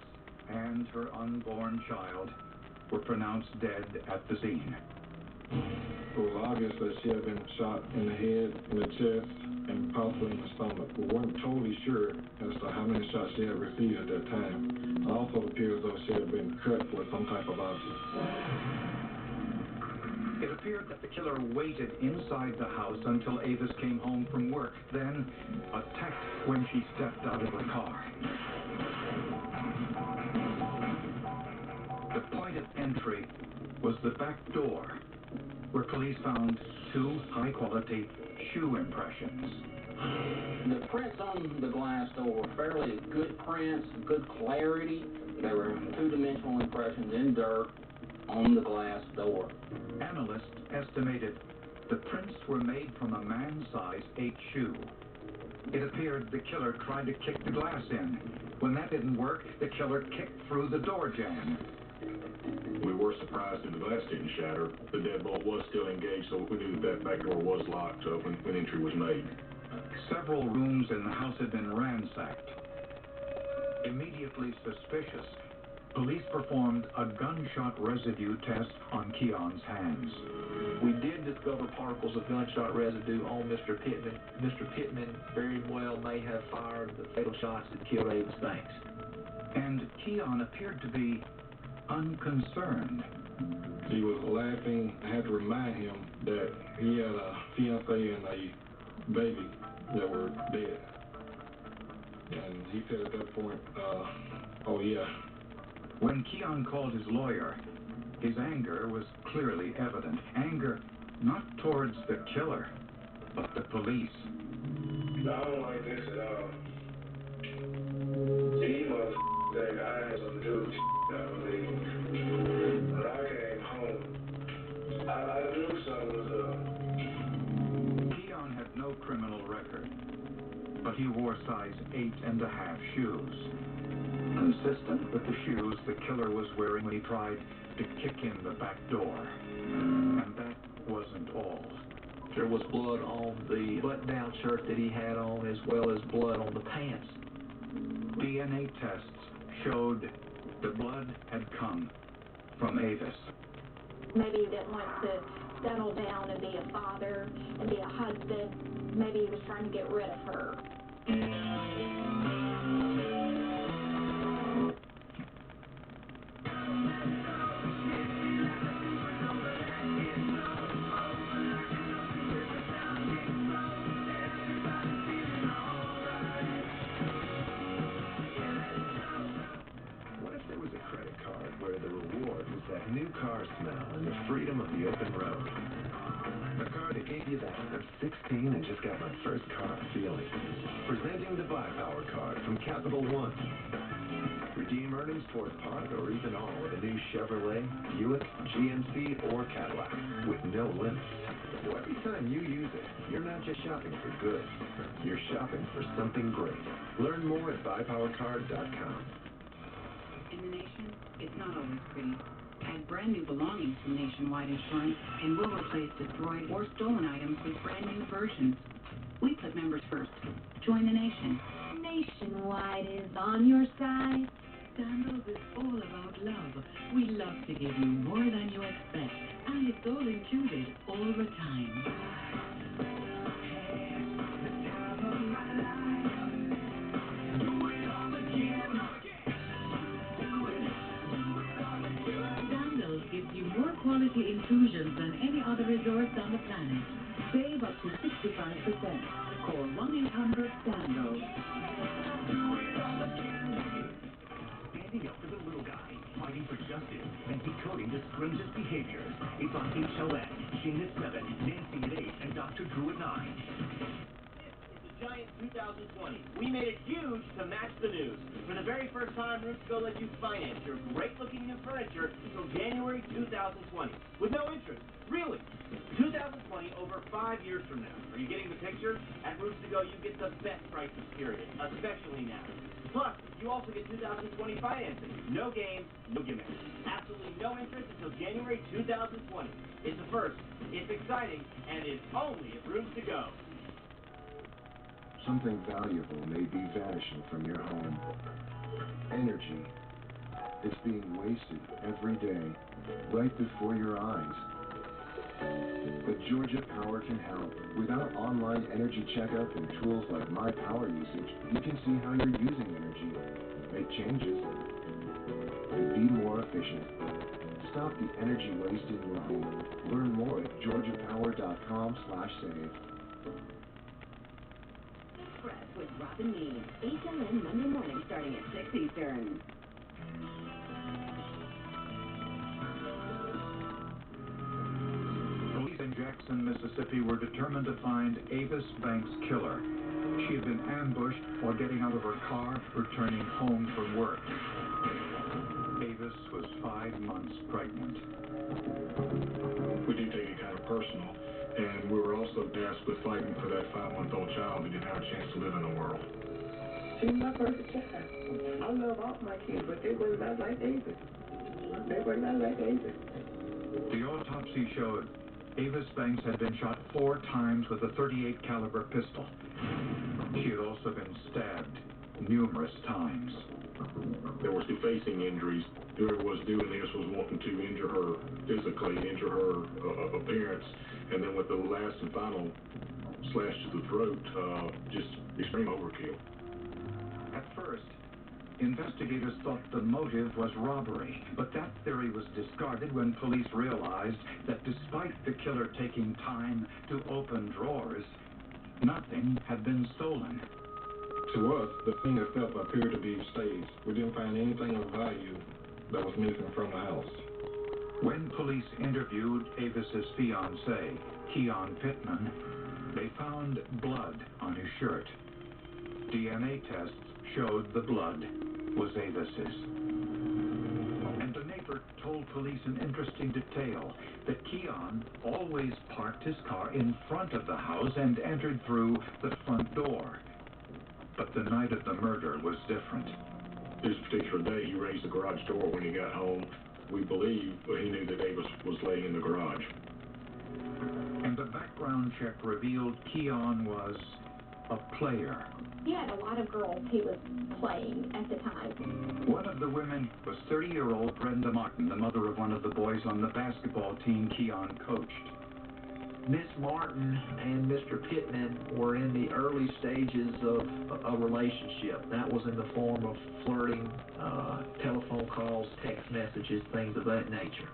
K: and her unborn child were pronounced dead at the scene.
T: It was obvious that she had been shot in the head, in the chest, and possibly in the stomach. We weren't totally sure as to how many shots she had received at that time. It also appeared as though she had been cut with some type of object.
K: It appeared that the killer waited inside the house until Avis came home from work, then attacked when she stepped out of her car. The point of entry was the back door, where police found 2 high-quality shoe impressions.
V: The prints on the glass door were fairly good prints, good clarity. They were 2-dimensional impressions in dirt on the glass door.
K: Analysts estimated the prints were made from a man-size 8 shoe. It appeared the killer tried to kick the glass in. When that didn't work, the killer kicked through the door jamb.
I: We were surprised at the glass didn't shatter. The deadbolt was still engaged, so we knew that back door was locked when entry was made.
K: Several rooms in the house had been ransacked. Immediately suspicious, police performed a gunshot residue test on Keon's hands.
F: We did discover particles of gunshot residue on Mr. Pittman. Mr. Pittman very well may have fired the fatal shots that killed Avis Banks.
K: And Keon appeared to be unconcerned.
T: He was laughing. I had to remind him that he had a fiancée and a baby that were dead. And he said at that point, oh yeah.
K: When Keon called his lawyer, his anger was clearly evident. Anger not towards the killer, but the police.
T: No, I don't like this at all. He must think I had something to do with I believe. When I came home, I knew something was up.
K: Keon had no criminal record, but he wore size 8.5 shoes. Consistent with the shoes the killer was wearing when he tried to kick in the back door. And that wasn't all.
F: There was blood on the button-down shirt that he had on, as well as blood on the pants.
K: DNA tests showed the blood had come from Avis.
A: Maybe he didn't want to settle down and be a father and be a husband. Maybe he was trying to get rid of her.
E: Where the reward was that new car smell and the freedom of the open road. A car that gave you that I'm 16 and just got my first car feeling. Presenting the Buy Power card from Capital One. Redeem earnings towards part or even all of a new Chevrolet, Buick, GMC, or Cadillac with no limits. So every time you use it, you're not just shopping for good. You're shopping for something great. Learn more at buypowercard.com.
G: In the nation, it's not always pretty. Add brand new belongings from Nationwide Insurance, and we'll replace destroyed or stolen items with brand new versions. We put members first. Join the nation.
N: Nationwide is on your side.
W: Sandals is all about love. We love to give you more than you expect, and it's all included all the time. Gives you more quality inclusions than any other resorts on the planet. Save up to 65%. Call 1-800-SANDALS.
P: Standing up for the little guy, fighting for justice, and decoding the strangest behaviors. It's on HLN, Shane at 7, Nancy at 8, and Dr. Drew at 9.
X: Giant 2020. We made it huge to match the news. For the very first time, Roots Go lets you finance your great-looking new furniture until January 2020 with no interest. Really. 2020 over 5 years from now. Are you getting the picture? At Roots to Go, you get the best prices, period, especially now. Plus, you also get 2020 financing. No games, no gimmicks. Absolutely no interest until January 2020. It's the first, it's exciting, and it's only at Roots to Go.
E: Something valuable may be vanishing from your home. Energy. It's being wasted every day, right before your eyes. But Georgia Power can help. With our online energy checkup and tools like My Power Usage, you can see how you're using energy, make changes, and be more efficient. Stop the energy waste in your home. Learn more at georgiapower.com/save.
N: With Robin Meade, HLN Monday morning starting at 6 Eastern.
K: Police in Jackson, Mississippi were determined to find Avis Banks' killer. She had been ambushed while getting out of her car, returning home from work. Avis was 5 months pregnant.
T: We do take it kind of personal, and we were also tasked with fighting for that 5-month-old child that didn't have a chance to live in the world.
L: She's my perfect child. I love all my kids, but they were not like David. They were not like David.
B: The autopsy showed Avis Banks had been shot 4 times with a .38 caliber pistol. She had also been stabbed numerous times.
T: There was defacing injuries. Whoever was doing this was wanting to injure her physically, injure her appearance, and then with the last and final slash to the throat, just extreme overkill.
B: At first, investigators thought the motive was robbery, but that theory was discarded when police realized that despite the killer taking time to open drawers, nothing had been stolen.
T: To us, the scene itself appeared to be staged. We didn't find anything of value that was missing from the house.
B: When police interviewed Avis's fiancé, Keon Pittman, they found blood on his shirt. DNA tests showed the blood was Avis's. And the neighbor told police an interesting detail, that Keon always parked his car in front of the house and entered through the front door. But the night of the murder was different.
T: This particular day, he raised the garage door when he got home. We believe he knew that Avis was laying in the garage.
B: And the background check revealed Keon was a player.
A: He had a lot of girls he was playing at the time.
B: One of the women was 30-year-old Brenda Martin, the mother of one of the boys on the basketball team Keon coached.
F: Miss Martin and Mr. Pittman were in the early stages of a relationship. That was in the form of flirting, telephone calls, text messages, things of that nature.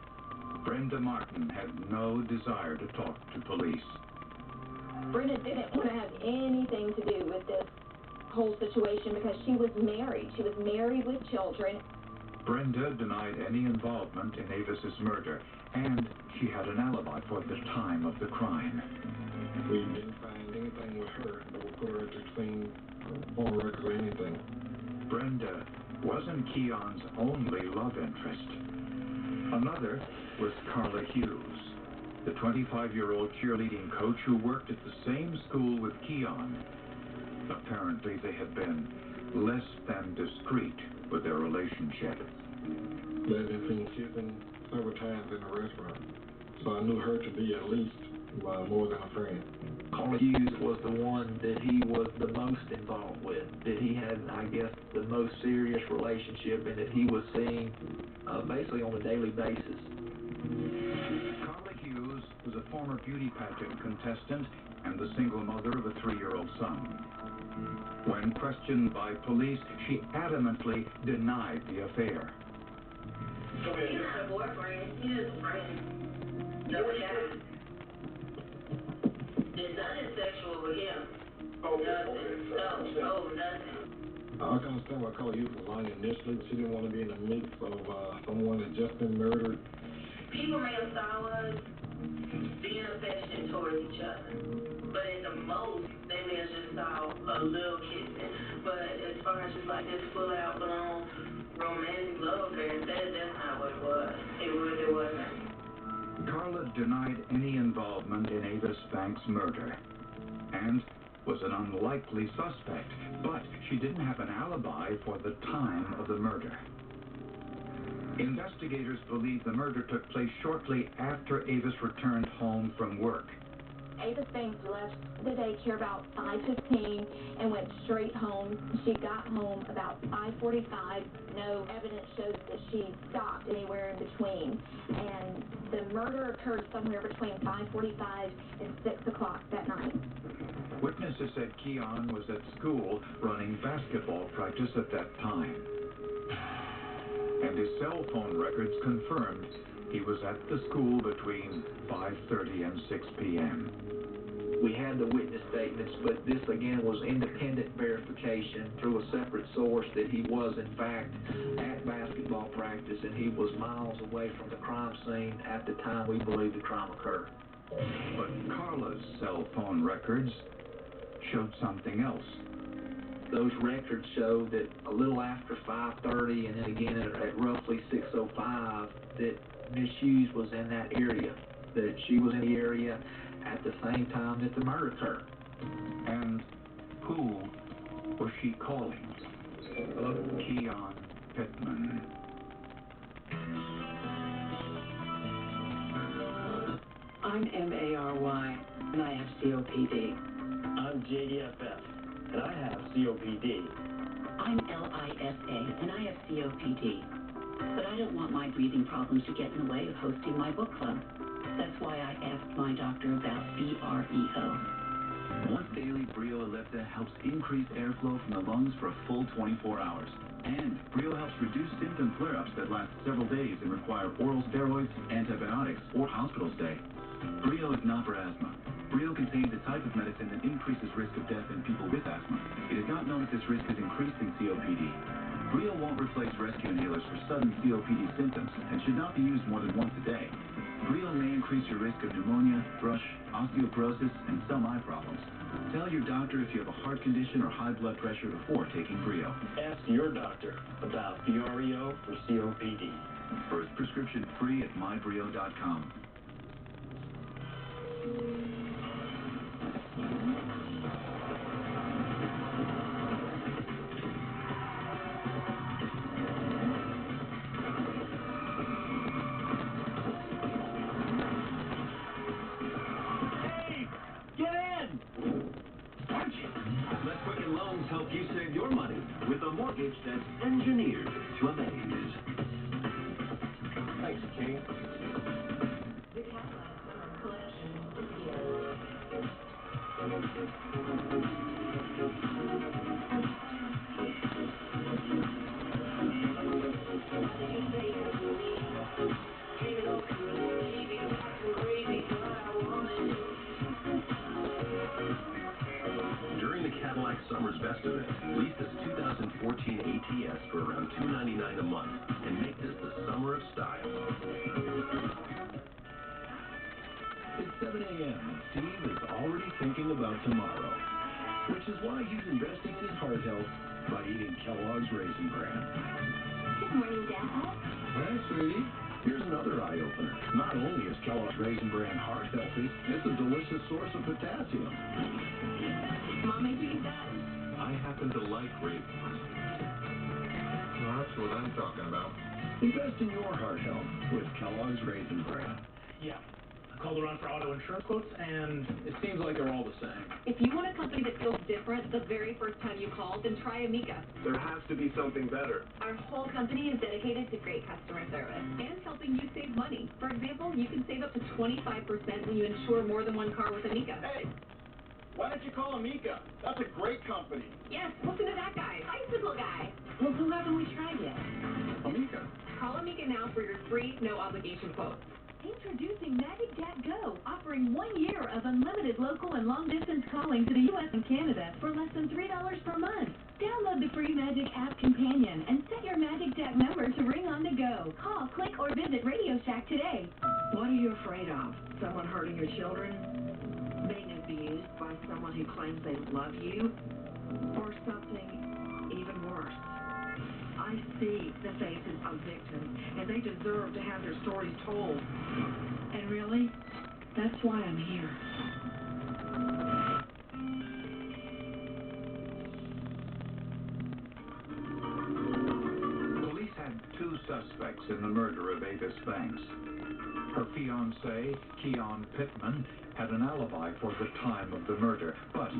B: Brenda Martin had no desire to talk to police.
A: Brenda didn't want to have anything to do with this whole situation because she was married. She was married with children.
B: Brenda denied any involvement in Avis's murder, and she had an alibi for the time of the crime.
T: We didn't find anything with her that would put her at the scene, phone records or anything.
B: Brenda wasn't Keon's only love interest. Another was Carla Hughes, the 25-year-old cheerleading coach who worked at the same school with Keon. Apparently, they had been less than discreet with their relationship.
T: They had been seen kissing several times in the restaurant, so I knew her to be at least more than a friend.
F: Carla Hughes was the one that he was the most involved with, that he had, I guess, the most serious relationship, and that he was seeing basically on a daily basis.
B: Carla Hughes was a former beauty pageant contestant and the single mother of a 3-year-old son. When questioned by police, she adamantly denied the affair.
O: He's not a boyfriend, he's just a friend. No, there's nothing sexual with him. Nothing. No, nothing.
T: I can understand why Carla Hughes was lying initially. She didn't want to be in the mix of someone that just been murdered.
O: People may have saw us being affectionate towards each other, but at the most, they may have just saw a little kissing. But as far as just like this full-out blown romantic love affair, that's not what it was. It really wasn't.
B: Carla denied any involvement in Avis Banks' murder and was an unlikely suspect, but she didn't have an alibi for the time of the murder. Investigators believe the murder took place shortly after Avis returned home from work.
A: Avis Banks left the daycare about 5:15 and went straight home. She got home about 5:45. No evidence shows that she stopped anywhere in between. And the murder occurred somewhere between 5:45 and 6 o'clock that night.
B: Witnesses said Keon was at school running basketball practice at that time. And his cell phone records confirmed he was at the school between 5:30 and 6 p.m.
F: We had the witness statements, but this again was independent verification through a separate source that he was in fact at basketball practice and he was miles away from the crime scene at the time we believe the crime occurred.
B: But Carla's cell phone records showed something else.
F: Those records show that a little after 5:30 and then again at roughly 6:05 that Miss Hughes was in that area, that she was in the area at the same time that the murder occurred.
H: And who was she calling? Keon Pittman.
D: I'm M-A-R-Y, and I have COPD.
X: I'm JDFF, and I have COPD.
G: I'm LISA, and I have COPD. But I don't want my breathing problems to get in the way of hosting my book club. That's why I asked my doctor about BREO.
B: Once daily, Brio Ellipta helps increase airflow from the lungs for a full 24 hours. And Brio helps reduce symptom flare-ups that last several days and require oral steroids, antibiotics, or hospital stay. Brio is not for asthma. Brio contains a type of medicine that increases risk of death in people with asthma. It is not known if this risk is increased in COPD. Brio won't replace rescue inhalers for sudden COPD symptoms and should not be used more than once a day. Brio may increase your risk of pneumonia, thrush, osteoporosis, and some eye problems. Tell your doctor if you have a heart condition or high blood pressure before taking Brio.
X: Ask your doctor about BREO for COPD.
B: First prescription free at mybrio.com.
P: Let Quicken Loans help you save your money with a mortgage that's engineered to amaze.
X: Thanks, King.
O: The Cadillac Summer Collection is here.
P: During the Cadillac Summer's Best event, lease this 2014 ATS for around $299 a month and make this the summer of style. It's 7 a.m. and Steve is already thinking about tomorrow, which is why he's investing his heart health by eating Kellogg's Raisin Bran.
A: Good morning, Dad.
P: Hey, sweetie. Here's another eye-opener. Not only is Kellogg's Raisin Bran heart healthy, it's a delicious source of potassium.
A: Mom made you eat that?
P: I happen to like raisins.
E: Well, that's what I'm talking about.
P: Invest in your heart health with Kellogg's Raisin Bran.
Q: Yeah. I called around for auto insurance quotes, and it seems like they're all the same.
R: If you want a company that feels different the very first time you call, then try Amica.
I: There has to be something better.
R: Our whole company is dedicated to great customer service and helping you save money. For example, you can save up to 25% when you insure more than one car with Amica.
I: Hey, why don't you call Amica? That's a great company.
R: Yes, listen to that guy. Bicycle guy.
G: Well, who haven't we tried yet?
I: Amica.
R: Call Amica now for your free, no-obligation quote.
S: Introducing Magic DAT Go, offering 1 year of unlimited local and long-distance calling to the U.S. and Canada for less than $3 per month. Download the free Magic app companion and set your Magic DAT number to ring on the go. Call, click, or visit Radio Shack today.
C: What are you afraid of? Someone hurting your children? Being abused by someone who claims they love you? Or something even worse? I see the faces of victims, and they deserve to have their stories told. And really, that's why I'm here.
H: Police had two suspects in the murder of Avis Banks. Her fiancé, Keon Pittman, had an alibi for the time of the murder, but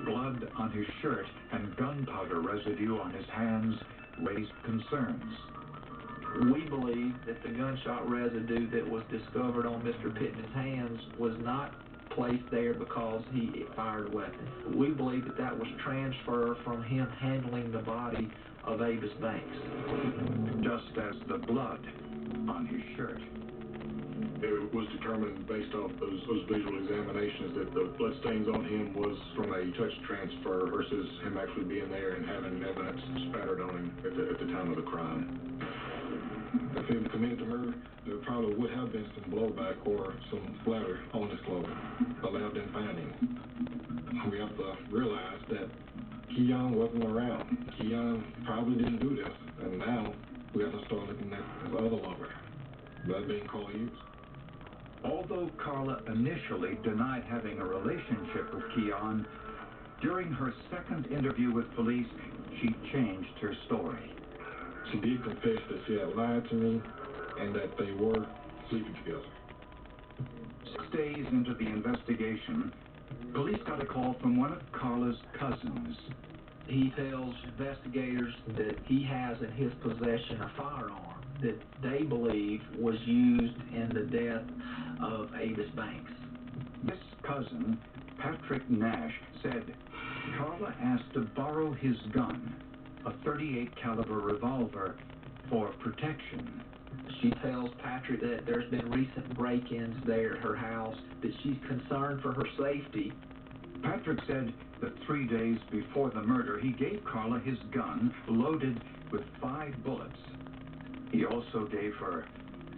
H: blood on his shirt and gunpowder residue on his hands raised concerns.
F: We believe that the gunshot residue that was discovered on Mr. Pittman's hands was not placed there because he fired a weapon. We believe that that was transfer from him handling the body of Avis Banks.
H: Just as the blood on his shirt.
T: It was determined based off those visual examinations that the bloodstains on him was from a touch transfer versus him actually being there and having evidence spattered on him at the time of the crime. If he had committed the murder, there probably would have been some blowback or some splatter on his clothing, but they have been found him. We have to realize that Keon wasn't around. Keon probably didn't do this, and now we have to start looking at his other lover, blood being co-used.
K: Although Carla initially denied having a relationship with Keon, during her second interview with police, she changed her story.
T: She did confess that she had lied to me and that they were sleeping together.
K: 6 days into the investigation, police got a call from one of Carla's cousins.
F: He tells investigators that he has in his possession a firearm that they believe was used in the death of Avis Banks.
K: This cousin, Patrick Nash, said Carla asked to borrow his gun, a .38 caliber revolver, for protection.
F: She tells Patrick that there's been recent break-ins there at her house, that she's concerned for her safety.
K: Patrick said that 3 days before the murder, he gave Carla his gun loaded with 5 bullets. He also gave her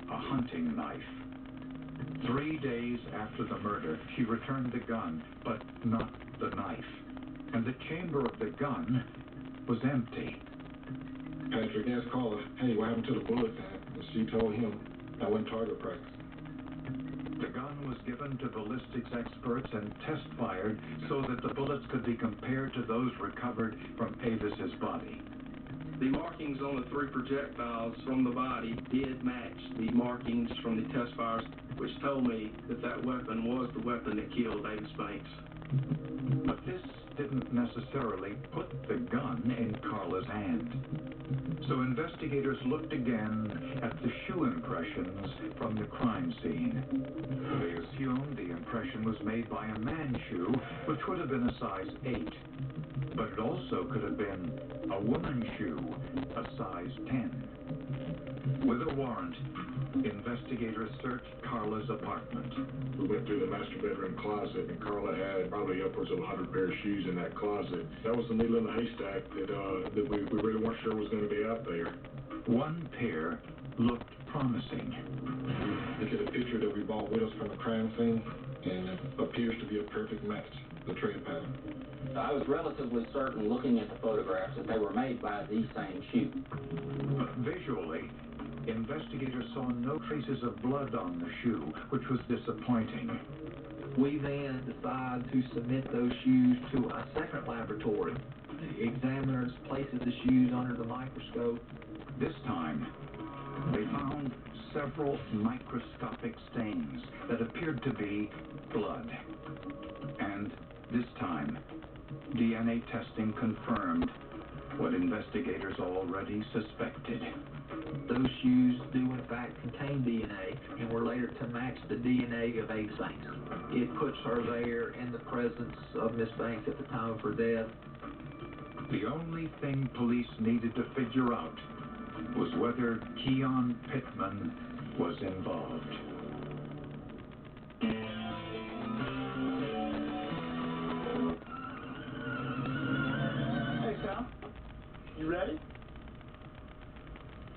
K: a hunting knife. 3 days after the murder, she returned the gun, but not the knife. And the chamber of the gun was empty.
T: Patrick asked Carla, hey, what happened to the bullets? And she told him, I went target practice.
K: The gun was given to ballistics experts and test fired so that the bullets could be compared to those recovered from Avis's body.
J: The markings on the 3 projectiles from the body did match the markings from the test fires, which told me that that weapon was the weapon that killed Avis Banks.
K: But this didn't necessarily put the gun in Carla's hand. So investigators looked again at the shoe impressions from the crime scene. They assumed the impression was made by a man's shoe, which would have been a size 8. But it also could have been a woman's shoe, a size 10. With a warrant, investigators searched Carla's apartment.
T: We went through the master bedroom closet, and Carla had probably upwards of 100 pair of shoes in that closet. That was the needle in the haystack that we really weren't sure was going to be out there.
K: One pair looked promising.
T: Look at the picture that we bought with us from the crime scene, and it appears to be a perfect match, the tread pattern.
M: I was relatively certain, looking at the photographs, that they were made by the same shoe.
K: But visually, investigators saw no traces of blood on the shoe, which was disappointing.
F: We then decided to submit those shoes to a second laboratory. The examiners places the shoes under the microscope.
K: This time, they found several microscopic stains that appeared to be blood. And this time, DNA testing confirmed what investigators already suspected.
F: Those shoes do in fact contain DNA and were later to match the DNA of Avis Banks. It puts her there in the presence of Miss Banks at the time of her death.
K: The only thing police needed to figure out was whether Keon Pittman was involved.
X: Hey, Sal. You ready?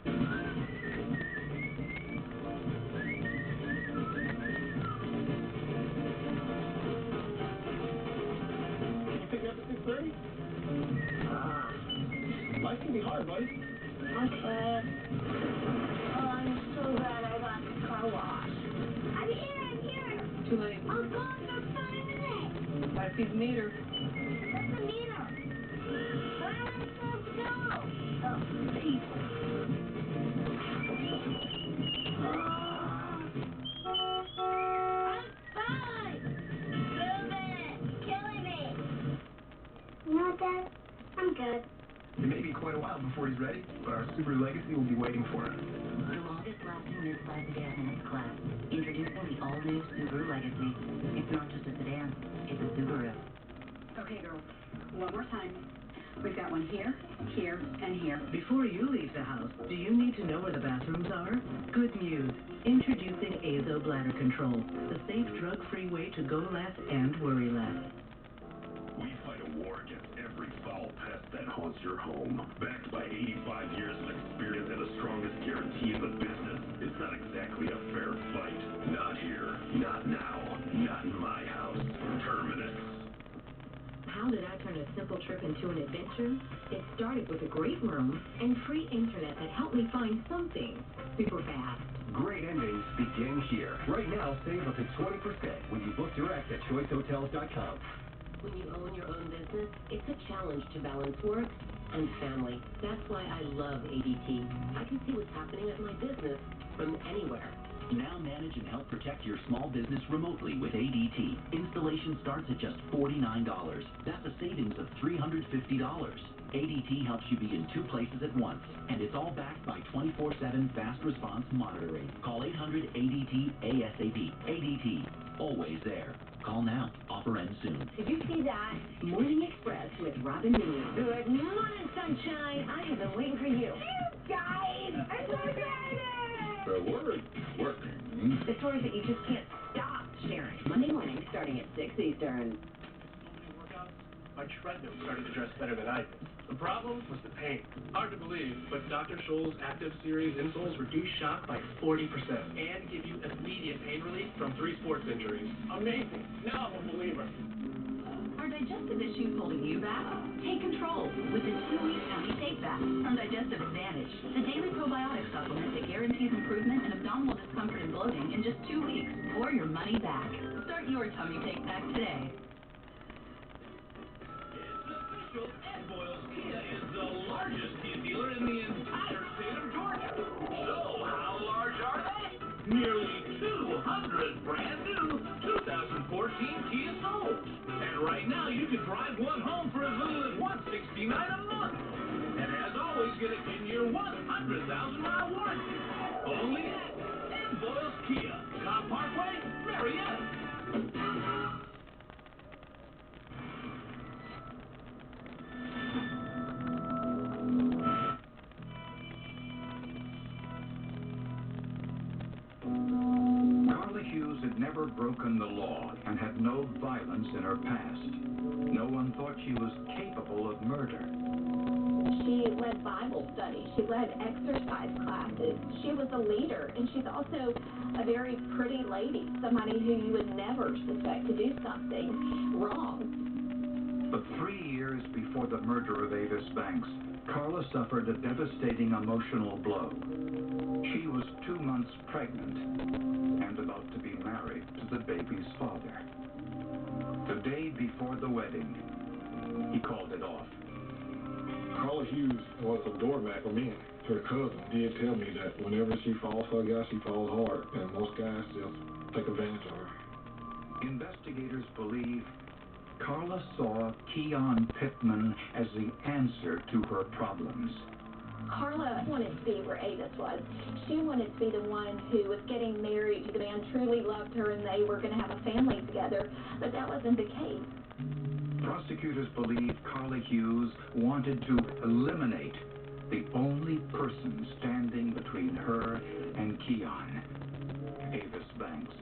X: Can you pick me up at 6:30? Life can be hard, buddy.
N: Okay. Oh, I'm so glad I got the car washed. I'm here.
O: Too late.
N: I'll go for 5 minutes.
O: I see the meter.
N: What's the meter? Where am I supposed to go? Oh, people. I'm fine. Move it. Killing me. You know what, Dad? I'm good.
X: It may be quite a while before he's ready, but our Subaru Legacy will be waiting for him.
U: The longest lasting midsize sedan in its class. Introducing the all-new Subaru Legacy. It's not just a sedan, it's a Subaru.
G: Okay, girls, one more time. We've got one here, here, and here.
O: Before you leave the house, do you need to know where the bathrooms are? Good news. Introducing Azo Bladder Control, the safe, drug-free way to go less and worry less.
V: We fight a war against every foul pest that haunts your home. Backed by 85 years of experience and the strongest guarantee in the business. It's not exactly a fair fight. Not here. Not now. Not in my house. Terminus.
B: how did I turn a simple trip into an adventure? It started with a great room and free internet that helped me find something super fast.
D: Great endings begin here. Right now, save up to 20% when you book direct at choicehotels.com.
L: When you own your own business, it's a challenge to balance work and family. That's why I love ADT. I can see what's happening at my business from anywhere.
W: Now manage and help protect your small business remotely with ADT. Installation starts at just $49. That's a savings of $350. ADT helps you be in 2 places at once, and it's all backed by 24/7 fast response monitoring. Call 800-ADT-ASAP. ADT, always there. Call now. Offer ends soon.
B: Did you see that? Morning Express with Robin Williams. Good morning, sunshine. I have been waiting for you. Guys, I'm so excited.
V: The word working.
B: The stories that you just can't stop sharing. Monday morning starting at 6 Eastern.
Q: My treadmill started to dress better than I did. The problem was the pain. Hard to believe, but Dr. Scholl's Active Series insoles reduce shock by 40% and give you immediate pain relief from 3 sports injuries. Amazing. Now I'm a believer.
R: Are digestive issues holding you back? Take control with the 2-week tummy take back from Digestive Advantage, the daily probiotic supplement that guarantees improvement in abdominal discomfort and bloating in just 2 weeks, or your money back. Start your tummy take back today.
P: Ed Boyle's Kia is the largest Kia dealer in the entire state of Georgia. So, how large are they? Nearly 200 brand new 2014 Kia Souls. And right now, you can drive one home for as little as $169 a month. And as always, get a 10-year, 100,000-mile warranty. Only at Ed Boyle's Kia, Cobb Parkway, Marietta.
K: Carla Hughes had never broken the law and had no violence in her past. No one thought she was capable of murder.
A: She led Bible studies. She led exercise classes. She was a leader, and she's also a very pretty lady, somebody who you would never suspect to do something wrong.
K: But 3 years before the murder of Avis Banks, Carla suffered a devastating emotional blow. She was 2 months pregnant and about to be married to the baby's father. The day before the wedding, he called it off.
T: Carla Hughes was a doormat for men. Her cousin did tell me that whenever she falls for a guy, she falls hard, and most guys just take advantage of her.
K: Investigators believe Carla saw Keon Pittman as the answer to her problems.
A: Carla wanted to be where Avis was. She wanted to be the one who was getting married to the man who truly loved her and they were going to have a family together, but that wasn't the case.
K: Prosecutors believe Carla Hughes wanted to eliminate the only person standing between her and Keon, Avis Banks.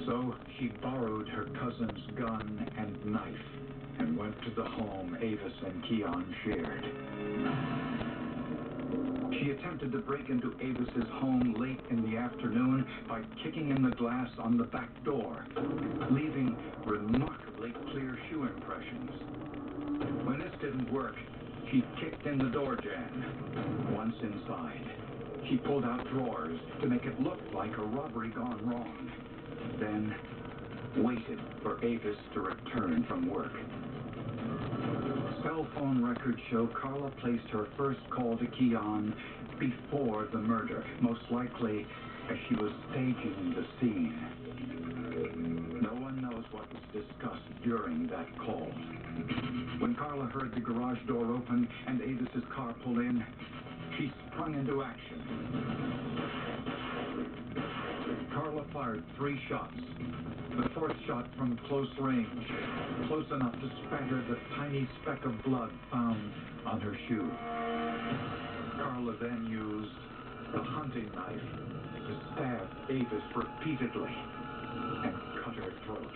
K: So she borrowed her cousin's gun and knife and went to the home Avis and Keon shared. She attempted to break into Avis's home late in the afternoon by kicking in the glass on the back door, leaving remarkably clear shoe impressions. When this didn't work, she kicked in the door jamb. Once inside, she pulled out drawers to make it look like a robbery gone wrong. Then waited for Avis to return from work. Cell phone records show Carla placed her first call to Keon before the murder, most likely as she was staging the scene. No one knows what was discussed during that call. When Carla heard the garage door open and Avis's car pull in, she sprung into action. Carla fired 3 shots. The 4th shot from close range, close enough to spatter the tiny speck of blood found on her shoe. Carla then used the hunting knife to stab Avis repeatedly and cut her throat.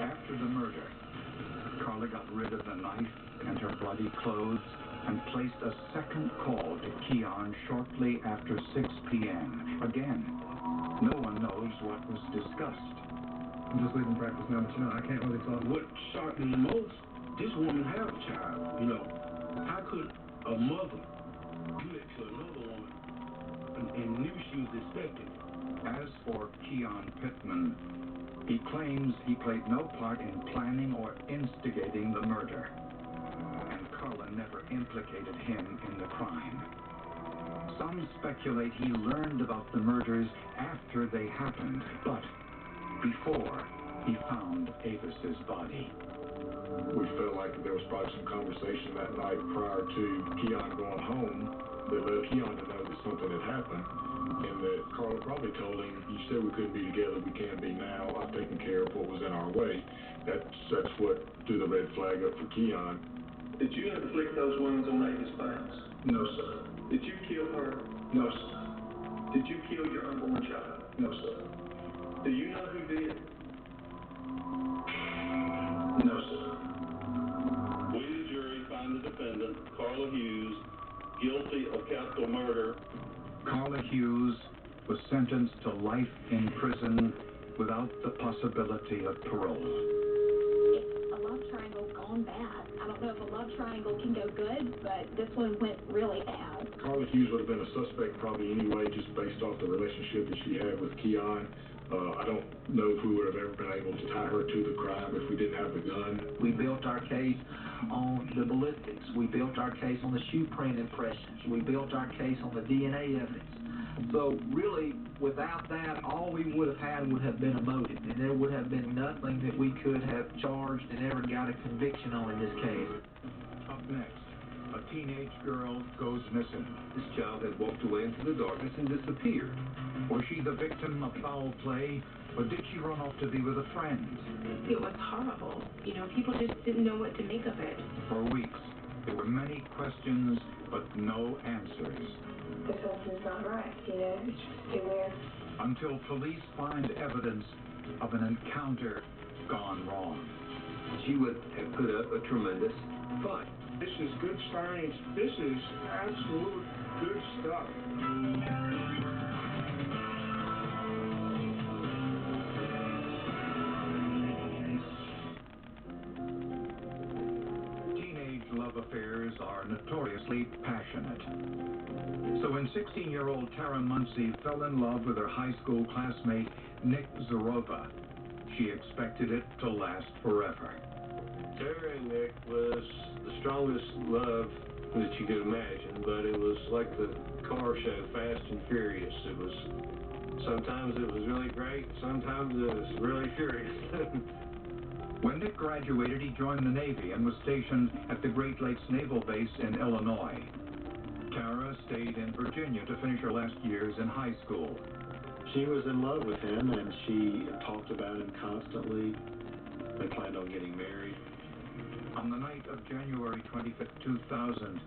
K: After the murder, Carla got rid of the knife and her bloody clothes and placed a second call to Keon shortly after 6 p.m. Again, no one knows what was discussed.
T: I'm just leaving practice now, but I can't really talk.
J: What shocked me the most, this woman had a child, How could a mother do that to another woman and knew she was expecting?
K: As for Keon Pittman, he claims he played no part in planning or instigating the murder, and Carla never implicated him in the crime. Some speculate he learned about the murders after they happened, but before he found Avis's body.
T: We felt like there was probably some conversation that night prior to Keon going home that led Keon to know that something had happened, and that Carla probably told him, "You said we couldn't be together, we can be now. I've taken care of what was in our way." That's what threw the red flag up for Keon.
J: Did you inflict those wounds on Avis Banks?
T: No, sir.
J: Did you kill her?
T: No, sir.
J: Did you kill your unborn child?
T: No, sir.
J: Do you know who did?
T: No, sir.
V: We, the jury, find the defendant, Carla Hughes, guilty of capital murder.
K: Carla Hughes was sentenced to life in prison without the possibility of parole.
A: It's a love triangle gone bad. I don't know if a love triangle can go good, but this one went really bad.
T: Carla Hughes would have been a suspect probably anyway, just based off the relationship that she had with Keon. I don't know if we would have ever been able to tie her to the crime if we didn't have the gun.
F: We built our case on the ballistics. We built our case on the shoe print impressions. We built our case on the DNA evidence. So really, without that, all we would have had would have been a motive, and there would have been nothing that we could have charged and ever got a conviction on in this case.
K: Up next, a teenage girl goes missing.
D: This child had walked away into the darkness and disappeared.
K: Was she the victim of foul play, or did she run off to be with a friend?
C: It was horrible. People just didn't know what to make of it.
K: For weeks, there were many questions, but no answers.
N: This something's not right, it's just too weird.
K: Until police find evidence of an encounter gone wrong.
D: She would have put up a tremendous fight.
J: This is good science. This is absolute good stuff.
K: Teenage love affairs are notoriously passionate. So when 16-year-old Tara Muncie fell in love with her high school classmate, Nick Zarova, she expected it to last forever.
J: Tara and Nick was the strongest love that you could imagine, but it was like the car show, Fast and Furious. Sometimes it was really great, sometimes it was really furious.
K: When Nick graduated, he joined the Navy and was stationed at the Great Lakes Naval Base in Illinois. Tara stayed in Virginia to finish her last years in high school.
E: She was in love with him, and she talked about him constantly. They planned on getting married.
K: On the night of January 25, 2000,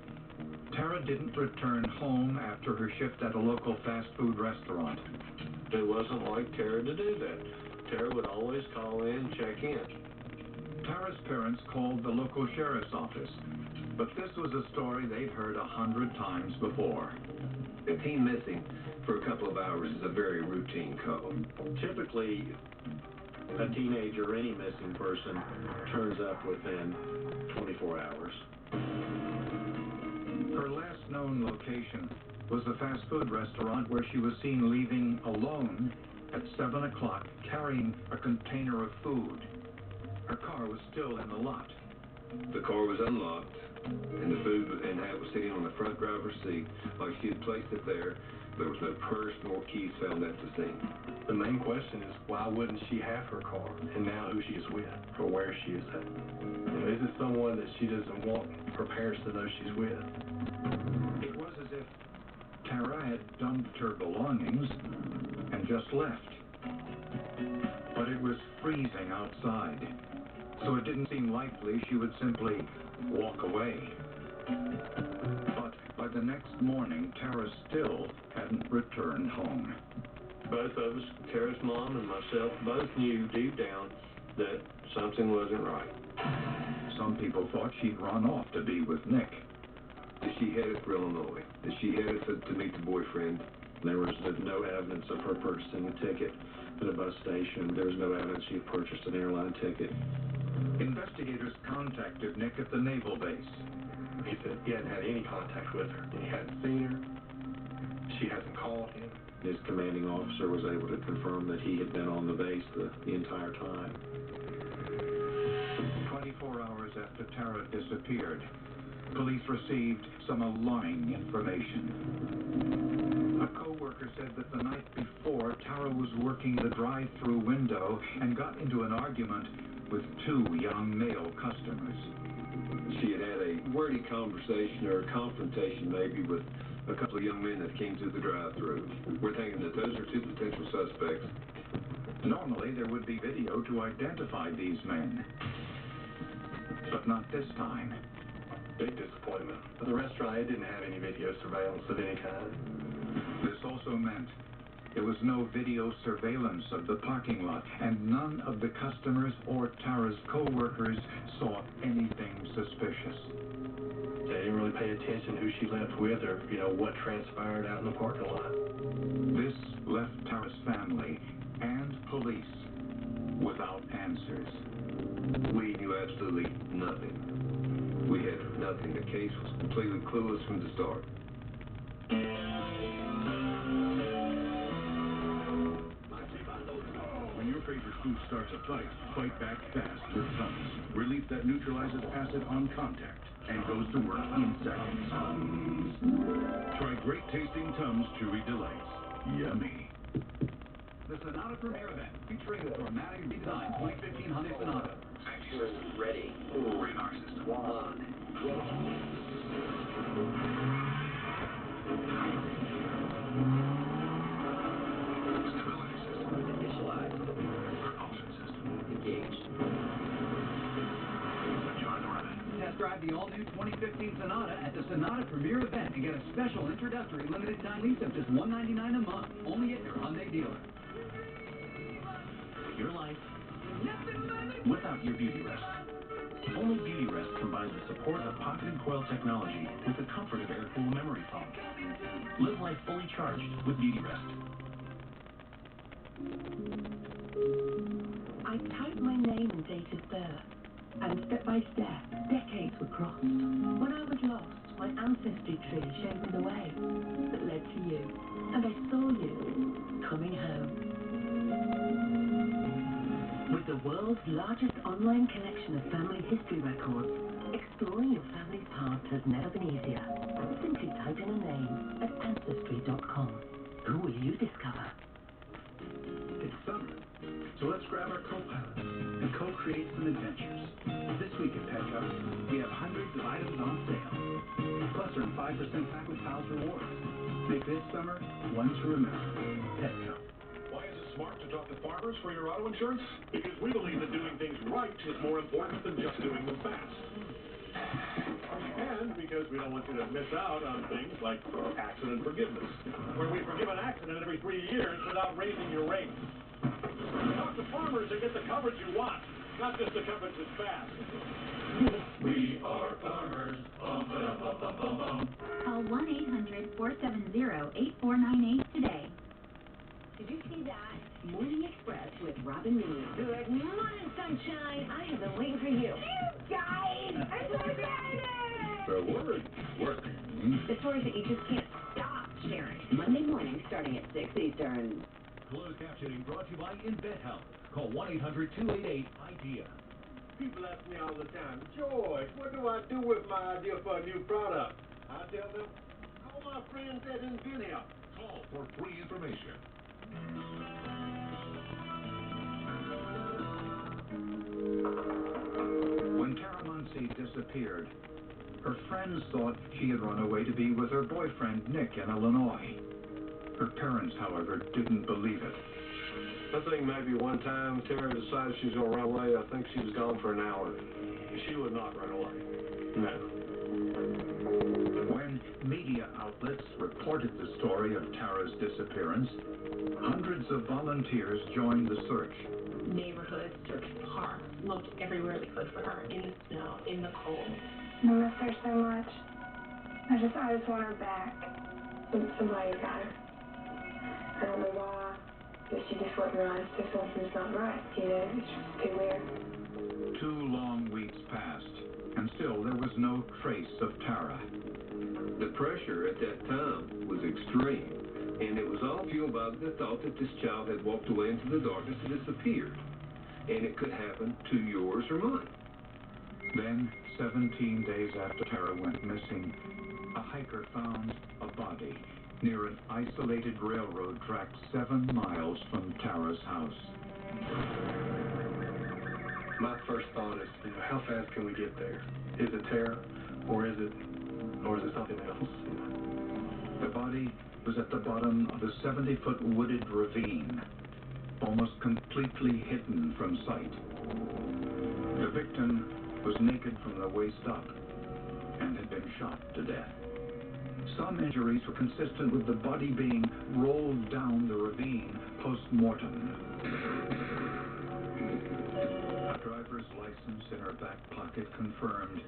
K: Tara didn't return home after her shift at a local fast food restaurant.
J: It wasn't like Tara to do that. Tara would always call in, check in.
K: Tara's parents called the local sheriff's office, but this was a story they'd heard 100 times before.
D: A teen missing for a couple of hours is a very routine call.
E: Typically, a teenager or any missing person turns up within 24 hours.
K: Her last known location was the fast food restaurant where she was seen leaving alone at 7 o'clock carrying a container of food. Her car was still in the lot.
D: The car was unlocked, and the food and hat was sitting on the front driver's seat like she had placed it there. There was no purse nor keys found at the scene.
E: The main question is, why wouldn't she have her car, and now who she is with, or where she is at? Is it someone that she doesn't want her parents to know she's with?
K: It was as if Tara had dumped her belongings and just left. But it was freezing outside, so it didn't seem likely she would simply walk away. But by the next morning, Tara still hadn't returned home.
J: Both of us, Tara's mom and myself, both knew deep down that something wasn't right.
K: Some people thought she'd run off to be with Nick.
D: Is she headed for Illinois? Is she headed to meet the boyfriend
E: There was no evidence of her purchasing a ticket at a bus station. There was no evidence she had purchased an airline ticket.
K: Investigators contacted Nick at the naval base.
E: He said he hadn't had any contact with her. He hadn't seen her. She hasn't called him. His commanding officer was able to confirm that he had been on the base the entire time.
K: 24 hours after Tara disappeared, police received some alarming information. A co-worker said that the night before, Tara was working the drive-through window and got into an argument with two young male customers.
D: She had had a wordy conversation or a confrontation maybe with a couple of young men that came through the drive-through. We're thinking that those are two potential suspects.
K: Normally, there would be video to identify these men, but not this time.
E: Big disappointment. The restaurant, it didn't have any video surveillance of any kind.
K: This also meant there was no video surveillance of the parking lot, and none of the customers or Tara's co-workers saw anything suspicious.
E: They didn't really pay attention who she left with or, what transpired out in the parking lot.
K: This left Tara's family and police without answers.
D: We knew absolutely nothing. We had nothing. The case was completely clueless from the start.
V: When your favorite food starts a fight, fight back fast with Tums. Relief that neutralizes acid on contact and goes to work in seconds. Try great tasting Tums Chewy Delights. Yummy.
P: The Sonata Premier event featuring the dramatic redesigned 2015 Hyundai Sonata.
F: Safety system ready. Radar system on. Stability system initialized. Propulsion system engaged. Join the running.
P: Test drive the all-new 2015 Sonata at the Sonata Premier event and get a special introductory limited time lease of just $199 a month. Only at your Hyundai dealer.
W: Your life without your beauty rest. Only Beauty Rest combines the support of pocket and coil technology with the comfort of air-cooled memory foam. Live life fully charged with Beauty Rest.
B: I typed my name and date of birth, and step by step, decades were crossed. When I was lost, my ancestry tree showed me the way that led to you, and I saw you coming home. With the world's largest online collection of family history records, exploring your family's past has never been easier. Simply type in a name at Ancestry.com. Who will you discover?
P: It's summer, so let's grab our co-pilot and co-create some adventures. This week at Petco, we have hundreds of items on sale. Plus, earn 5% back with Pals Rewards. Make this summer one to remember. Petco.
V: Why is it smart to talk to farmers for your auto insurance? Because we believe that doing things right is more important than just doing them fast. And because we don't want you to miss out on things like accident forgiveness, where we forgive an accident every 3 years without raising your rates. Talk to farmers and get the coverage you want, not just the coverage that's fast. We are farmers.
R: Call 1-800-470-8498 today.
B: Did you see that? Morning Express with Robin Lee. Good morning, sunshine. I have been waiting for you. Guys, I'm so excited.
V: The word work.
B: The stories that you just can't stop sharing. Monday morning starting at 6 Eastern.
P: Closed captioning brought to you by InventHelp. Call 1-800-288-IDEA.
J: People ask me all the time, George, what do I do with my idea for a new product? I tell them, call my friends at InventHelp.
V: Call for free information.
K: When Tara Muncy disappeared, her friends thought she had run away to be with her boyfriend Nick in Illinois. Her parents, however, didn't believe it.
J: I think maybe one time Tara decided she was going to run away. I think she was gone for an hour. She would not run away. No.
K: When media outlets reported the story of Tara's disappearance, hundreds of volunteers joined the search.
C: Neighborhoods, searched parks, looked everywhere we could for her, in the snow, in the cold.
N: I miss her so much. I just want her back. Somebody got her. I don't know why, but she just wasn't right. So something's not right, you know, it's just too weird.
K: 2 long weeks passed, and still there was no trace of Tara.
D: The pressure at that time was extreme, and it was all fueled by the thought that this child had walked away into the darkness and disappeared. And it could happen to yours or mine.
K: Then, 17 days after Tara went missing, a hiker found a body near an isolated railroad track 7 miles from Tara's house.
E: My first thought is, how fast can we get there? Is it Tara, or is it something else?
K: The body was at the bottom of a 70-foot wooded ravine, almost completely hidden from sight. The victim was naked from the waist up and had been shot to death. Some injuries were consistent with the body being rolled down the ravine post-mortem. A driver's license in her back pocket confirmed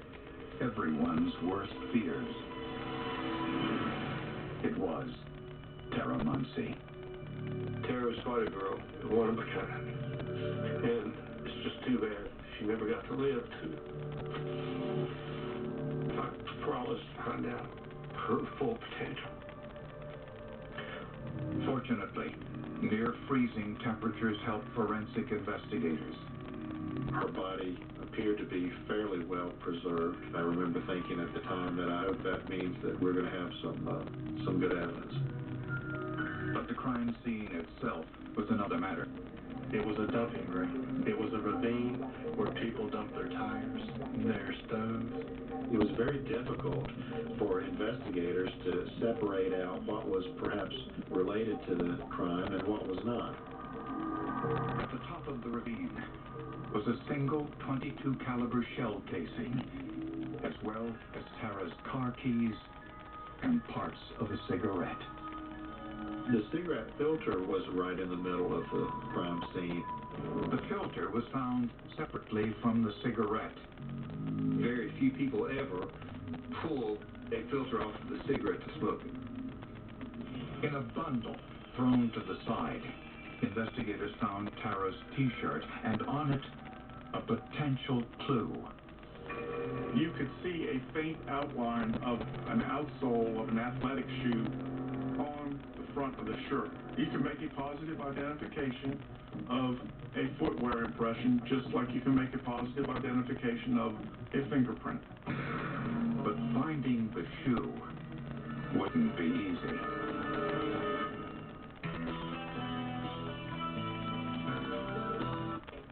K: everyone's worst fears. It was Tara Muncy.
J: Tara was quite a girl, one of a kind. And it's just too bad she never got to live to promise to find out her full potential.
K: Fortunately, near freezing temperatures helped forensic investigators.
E: Her body appeared to be fairly well preserved. I remember thinking at the time that I hope that means that we're going to have some good evidence.
K: But the crime scene itself was another matter.
E: It was a dumping ground. It was a ravine where people dumped their tires, their stoves. It was very difficult for investigators to separate out what was perhaps related to the crime and what was not.
K: At the top of the ravine was a single .22 caliber shell casing, as well as Tara's car keys and parts of a cigarette.
E: The cigarette filter was right in the middle of the crime scene.
K: The filter was found separately from the cigarette.
D: Very few people ever pull a filter off of the cigarette to smoke it.
K: In a bundle thrown to the side, investigators found Tara's T-shirt, and on it, a potential clue.
T: You could see a faint outline of an outsole of an athletic shoe on the front of the shirt. You can make a positive identification of a footwear impression, just like you can make a positive identification of a fingerprint.
K: But finding the shoe wouldn't be easy.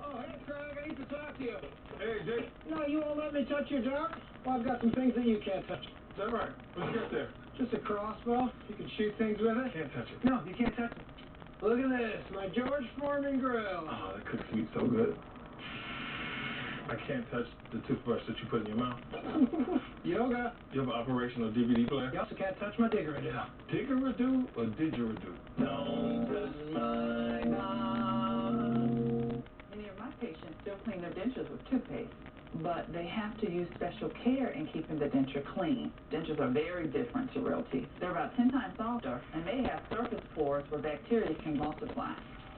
H: Oh, hey, Craig, I need to talk to you.
V: Hey, Dick.
H: No, you won't let me touch your dog? Well, I've got some things that you can't touch.
V: Is that right? What'd you get there?
H: Just a crossbow. You can shoot things with it.
V: Can't touch it.
H: No, you can't touch it. Look at this, my George Foreman grill.
V: Oh, that cooks meat so good. I can't touch the toothbrush that you put in your mouth.
H: Yoga.
V: You have an operational DVD player?
H: You also can't touch my didgeridoo.
V: Didgeridoo or didgeridoo?
H: Don't touch my knob.
O: Many of my patients still clean their dentures with toothpaste, but they have to use special care in keeping the denture clean. Dentures are very different to real teeth. They're about 10 times softer and may have surface pores where bacteria can multiply.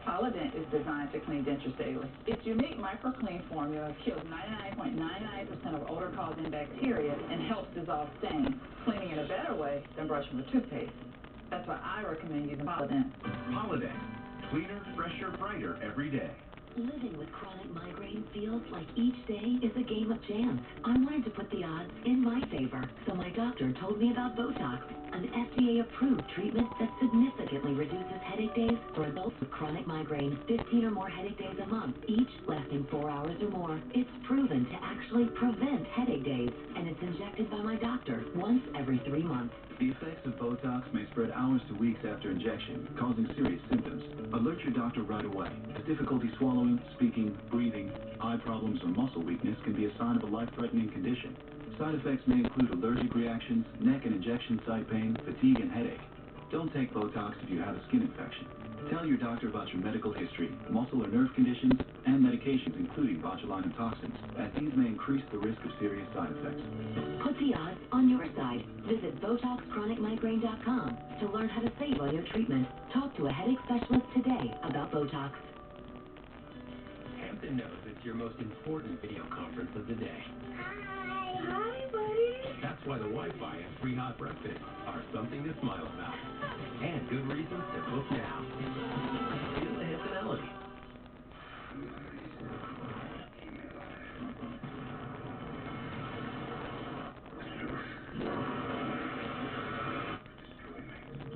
O: Polydent is designed to clean dentures daily. Its unique microclean formula kills 99.99% of odor-causing bacteria and helps dissolve stains, cleaning in a better way than brushing with toothpaste. That's why I recommend using Polydent.
W: Polydent. Cleaner, fresher, brighter every day.
L: Living with chronic migraine feels like each day is a game of chance. I wanted to put the odds in my favor, so my doctor told me about Botox, an FDA-approved treatment that significantly reduces headache days for adults with chronic migraine. 15 or more headache days a month, each lasting 4 hours or more. It's proven to actually prevent headache days, and it's injected by my doctor once every 3 months.
W: The effects of Botox may spread hours to weeks after injection, causing serious symptoms. Alert your doctor right away, as difficulty swallowing, speaking, breathing, eye problems, or muscle weakness can be a sign of a life-threatening condition. Side effects may include allergic reactions, neck and injection site pain, fatigue, and headache. Don't take Botox if you have a skin infection. Tell your doctor about your medical history, muscle or nerve conditions, and medications including botulinum toxins, as these may increase the risk of serious side effects.
L: Put the odds on your side. Visit BotoxChronicMigraine.com to learn how to save on your treatment. Talk to a headache specialist today about Botox.
P: Hampton knows it's your most important video conference of the day.
N: Hi, buddy.
P: That's why the Wi-Fi and free hot breakfast are something to smile about. And good reasons to book now. Feel the Hamptonality.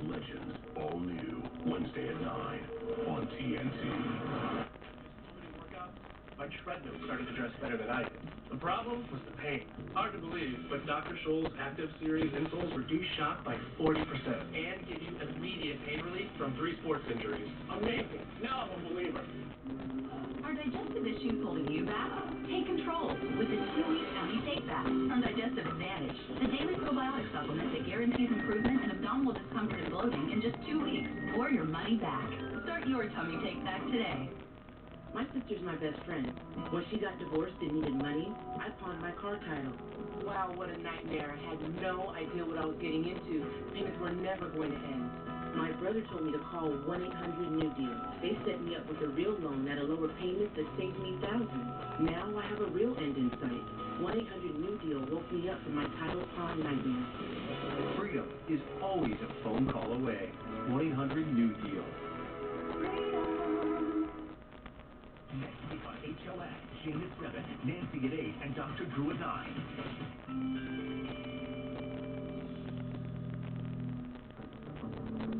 I: Legends, all new, Wednesday at 9 on TNT.
Q: My treadmill started to dress better than I did. The problem was the pain. Hard to believe, but Dr. Scholl's Active Series insoles reduce shock by 40% and give you immediate pain relief from 3 sports injuries. Amazing. Now I'm a believer.
R: Are digestive issues holding you back? Take control with the 2-week tummy take back from Digestive Advantage, the daily probiotic supplement that guarantees improvement in abdominal discomfort and bloating in just 2 weeks, or your money back. Start your tummy take back today.
M: My sister's my best friend. When she got divorced and needed money, I pawned my car title. Wow, what a nightmare. I had no idea what I was getting into. Payments were never going to end. My brother told me to call 1-800-NEW-DEAL. They set me up with a real loan at a lower payment that saved me thousands. Now I have a real end in sight. 1-800-NEW-DEAL woke me up from my title pawn nightmare.
P: Freedom is always a phone call away. 1-800-NEW-DEAL.
W: Next week on HOS, Shane at 7, Nancy at 8, and Dr. Drew at 9.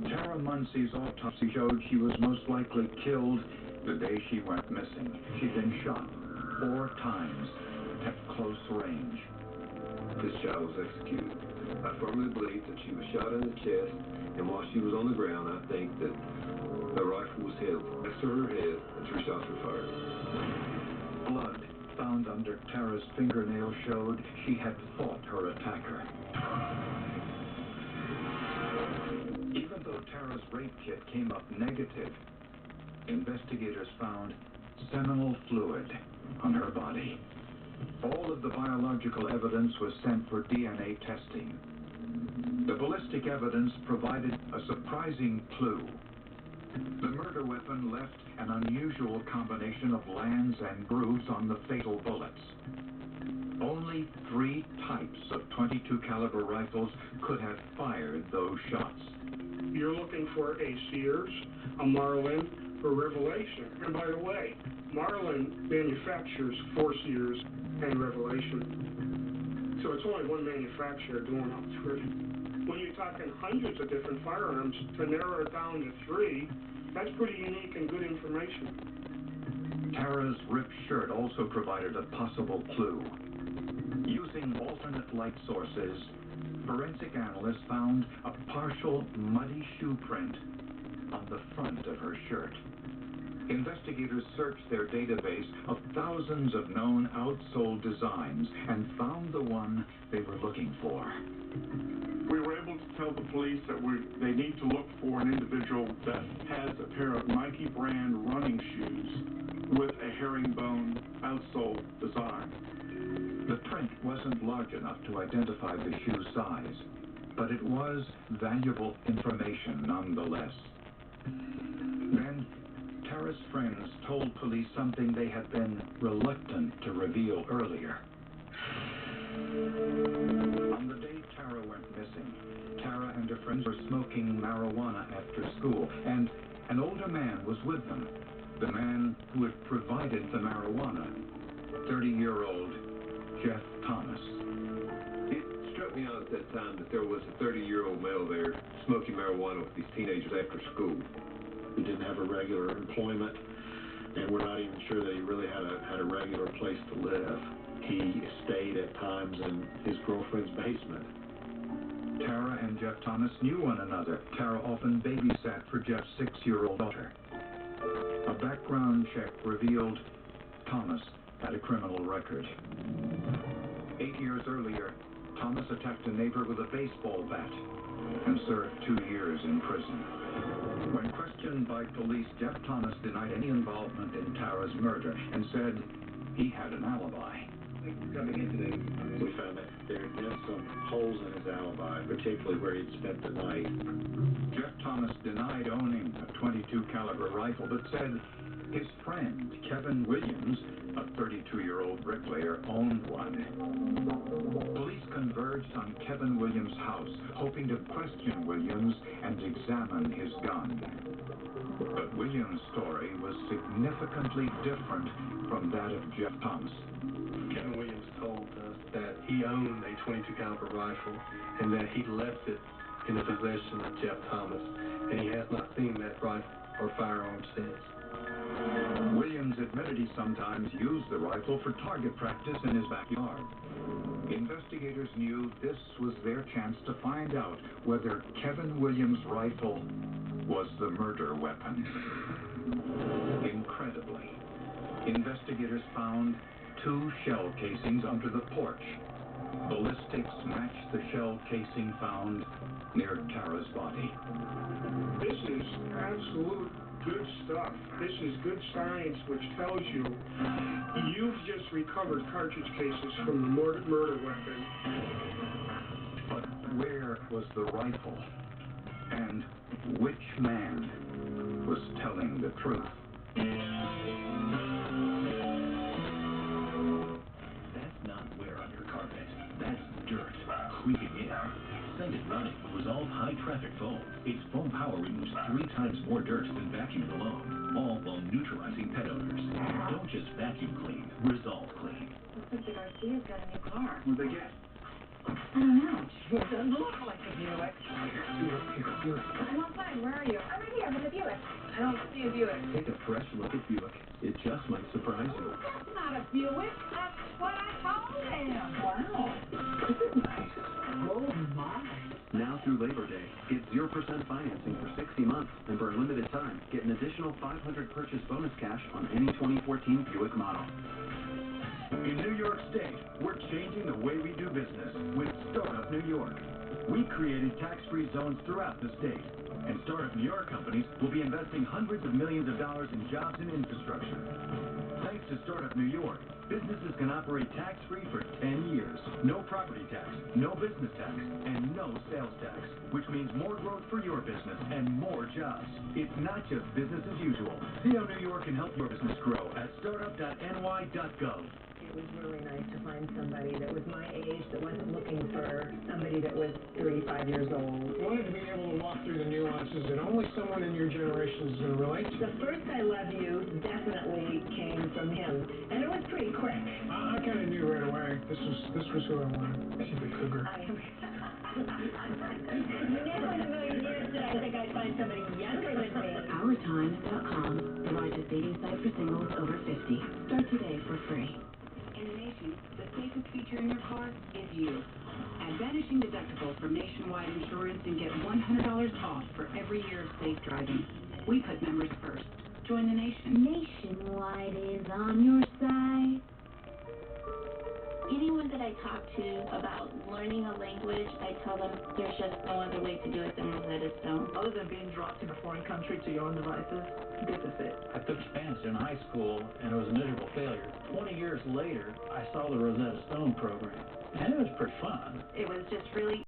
K: Tara Muncie's autopsy showed she was most likely killed the day she went missing. She'd been shot 4 times at close range.
D: This child was executed. I firmly believe that she was shot in the chest, and while she was on the ground, I think that the rifle was held next to her head and 3 shots were fired.
K: Blood found under Tara's fingernail showed she had fought her attacker. Even though Tara's rape kit came up negative, investigators found seminal fluid on her body. All of the biological evidence was sent for DNA testing. The ballistic evidence provided a surprising clue. The murder weapon left an unusual combination of lands and grooves on the fatal bullets. Only 3 types of .22 caliber rifles could have fired those shots.
S: You're looking for a Sears, a Marlin, or Revelation. And by the way, Marlin manufactures 4 Sears and Revelation. So it's only one manufacturer doing all 3. When you're talking hundreds of different firearms, to narrow it down to 3, that's pretty unique and good information.
K: Tara's ripped shirt also provided a possible clue. Using alternate light sources, forensic analysts found a partial muddy shoe print on the front of her shirt. Investigators searched their database of thousands of known outsole designs and found the one they were looking for.
X: We were able to tell the police that they need to look for an individual that has a pair of Nike brand running shoes with a herringbone outsole design.
K: The print wasn't large enough to identify the shoe size, but it was valuable information nonetheless. Then, Tara's friends told police something they had been reluctant to reveal earlier. On the day Tara went missing, Tara and her friends were smoking marijuana after school, and an older man was with them. The man who had provided the marijuana, 30-year-old Jeff Thomas.
D: It struck me out at that time that there was a 30-year-old male there smoking marijuana with these teenagers after school.
E: He didn't have a regular employment, and we're not even sure that he really had a regular place to live. He stayed at times in his girlfriend's basement.
K: Tara and Jeff Thomas knew one another. Tara often babysat for Jeff's 6-year-old daughter. A background check revealed Thomas had a criminal record. 8 years earlier, Thomas attacked a neighbor with a baseball bat. and served 2 years in prison. When questioned by police, Jeff Thomas denied any involvement in Tara's murder and said he had an alibi.
E: Coming in today, we found that there had been some holes in his alibi, particularly where he'd spent the night.
K: Jeff Thomas denied owning a .22 caliber rifle, but said his friend, Kevin Williams, a 32-year-old bricklayer, owned one. Police converged on Kevin Williams' house, hoping to question Williams and examine his gun. But Williams' story was significantly different from that of Jeff Thomas.
J: Kevin Williams told us that he owned a .22 caliber rifle and that he left it in the possession of Jeff Thomas, and he has not seen that rifle or firearm since.
K: Williams admitted he sometimes used the rifle for target practice in his backyard. Investigators knew this was their chance to find out whether Kevin Williams' rifle was the murder weapon. Incredibly, investigators found 2 shell casings under the porch. Ballistics matched the shell casing found near Tara's body.
S: This is absolute good stuff. This is good science, which tells you you've just recovered cartridge cases from the murder weapon.
K: But where was the rifle? And which man was telling the truth?
W: That's not wear on your carpet. That's dirt creeping in. Send it running with Resolve High Traffic Foam. Its foam power removes 3 times more dirt than vacuuming alone, all while neutralizing pet odors. Don't just vacuum clean, Resolve clean.
O: Looks like Garcia's got a new car.
K: What'd they get?
O: I don't know.
H: It doesn't look like a Buick.
O: I'm outside. Where are you? I'm right here. I'm in the Buick. I don't see a Buick.
W: Take a fresh look at Buick. It just might surprise you.
H: That's not a Buick. That's what I told him. Wow.
W: This is nice.
H: Oh, my.
W: Now through Labor Day, get 0% financing for 60 months, and for a limited time, get an additional $500 purchase bonus cash on any 2014 Buick model.
P: In New York State, we're changing the way we do business with Startup New York. We created tax-free zones throughout the state, and Startup New York companies will be investing hundreds of millions of dollars in jobs and infrastructure. Thanks to Startup New York, businesses can operate tax-free for 10 years. No property tax, no business tax, and no sales tax, which means more growth for your business and more jobs. It's not just business as usual. See how New York can help your business grow at startup.ny.gov.
O: It was really nice to find somebody that was my age, that wasn't looking for somebody that was 35 years old.
H: I wanted to be able to walk through the nuances that only someone in your generation is going to relate to.
O: The first I love you definitely came from him, and it was pretty quick.
H: I kind of knew right away this was who I wanted. She's a cougar.
O: Never in a million years did I think I'd find somebody younger than me.
L: OurTime.com provides a dating site for singles over 50. Start today for free.
R: In the nation, the safest feature in your car is you. Add vanishing deductible from Nationwide Insurance and get $100 off for every year of safe driving. We put members first. Join the nation.
L: Nationwide is on your side.
A: Anyone that I talk to about learning a language, I tell them there's just no other way to do it than Rosetta Stone.
O: Other than being dropped in a foreign country to your own devices, this is it.
F: I took Spanish in high school, and it was a miserable failure. 20 years later, I saw the Rosetta Stone program, and it was pretty fun.
A: It was just really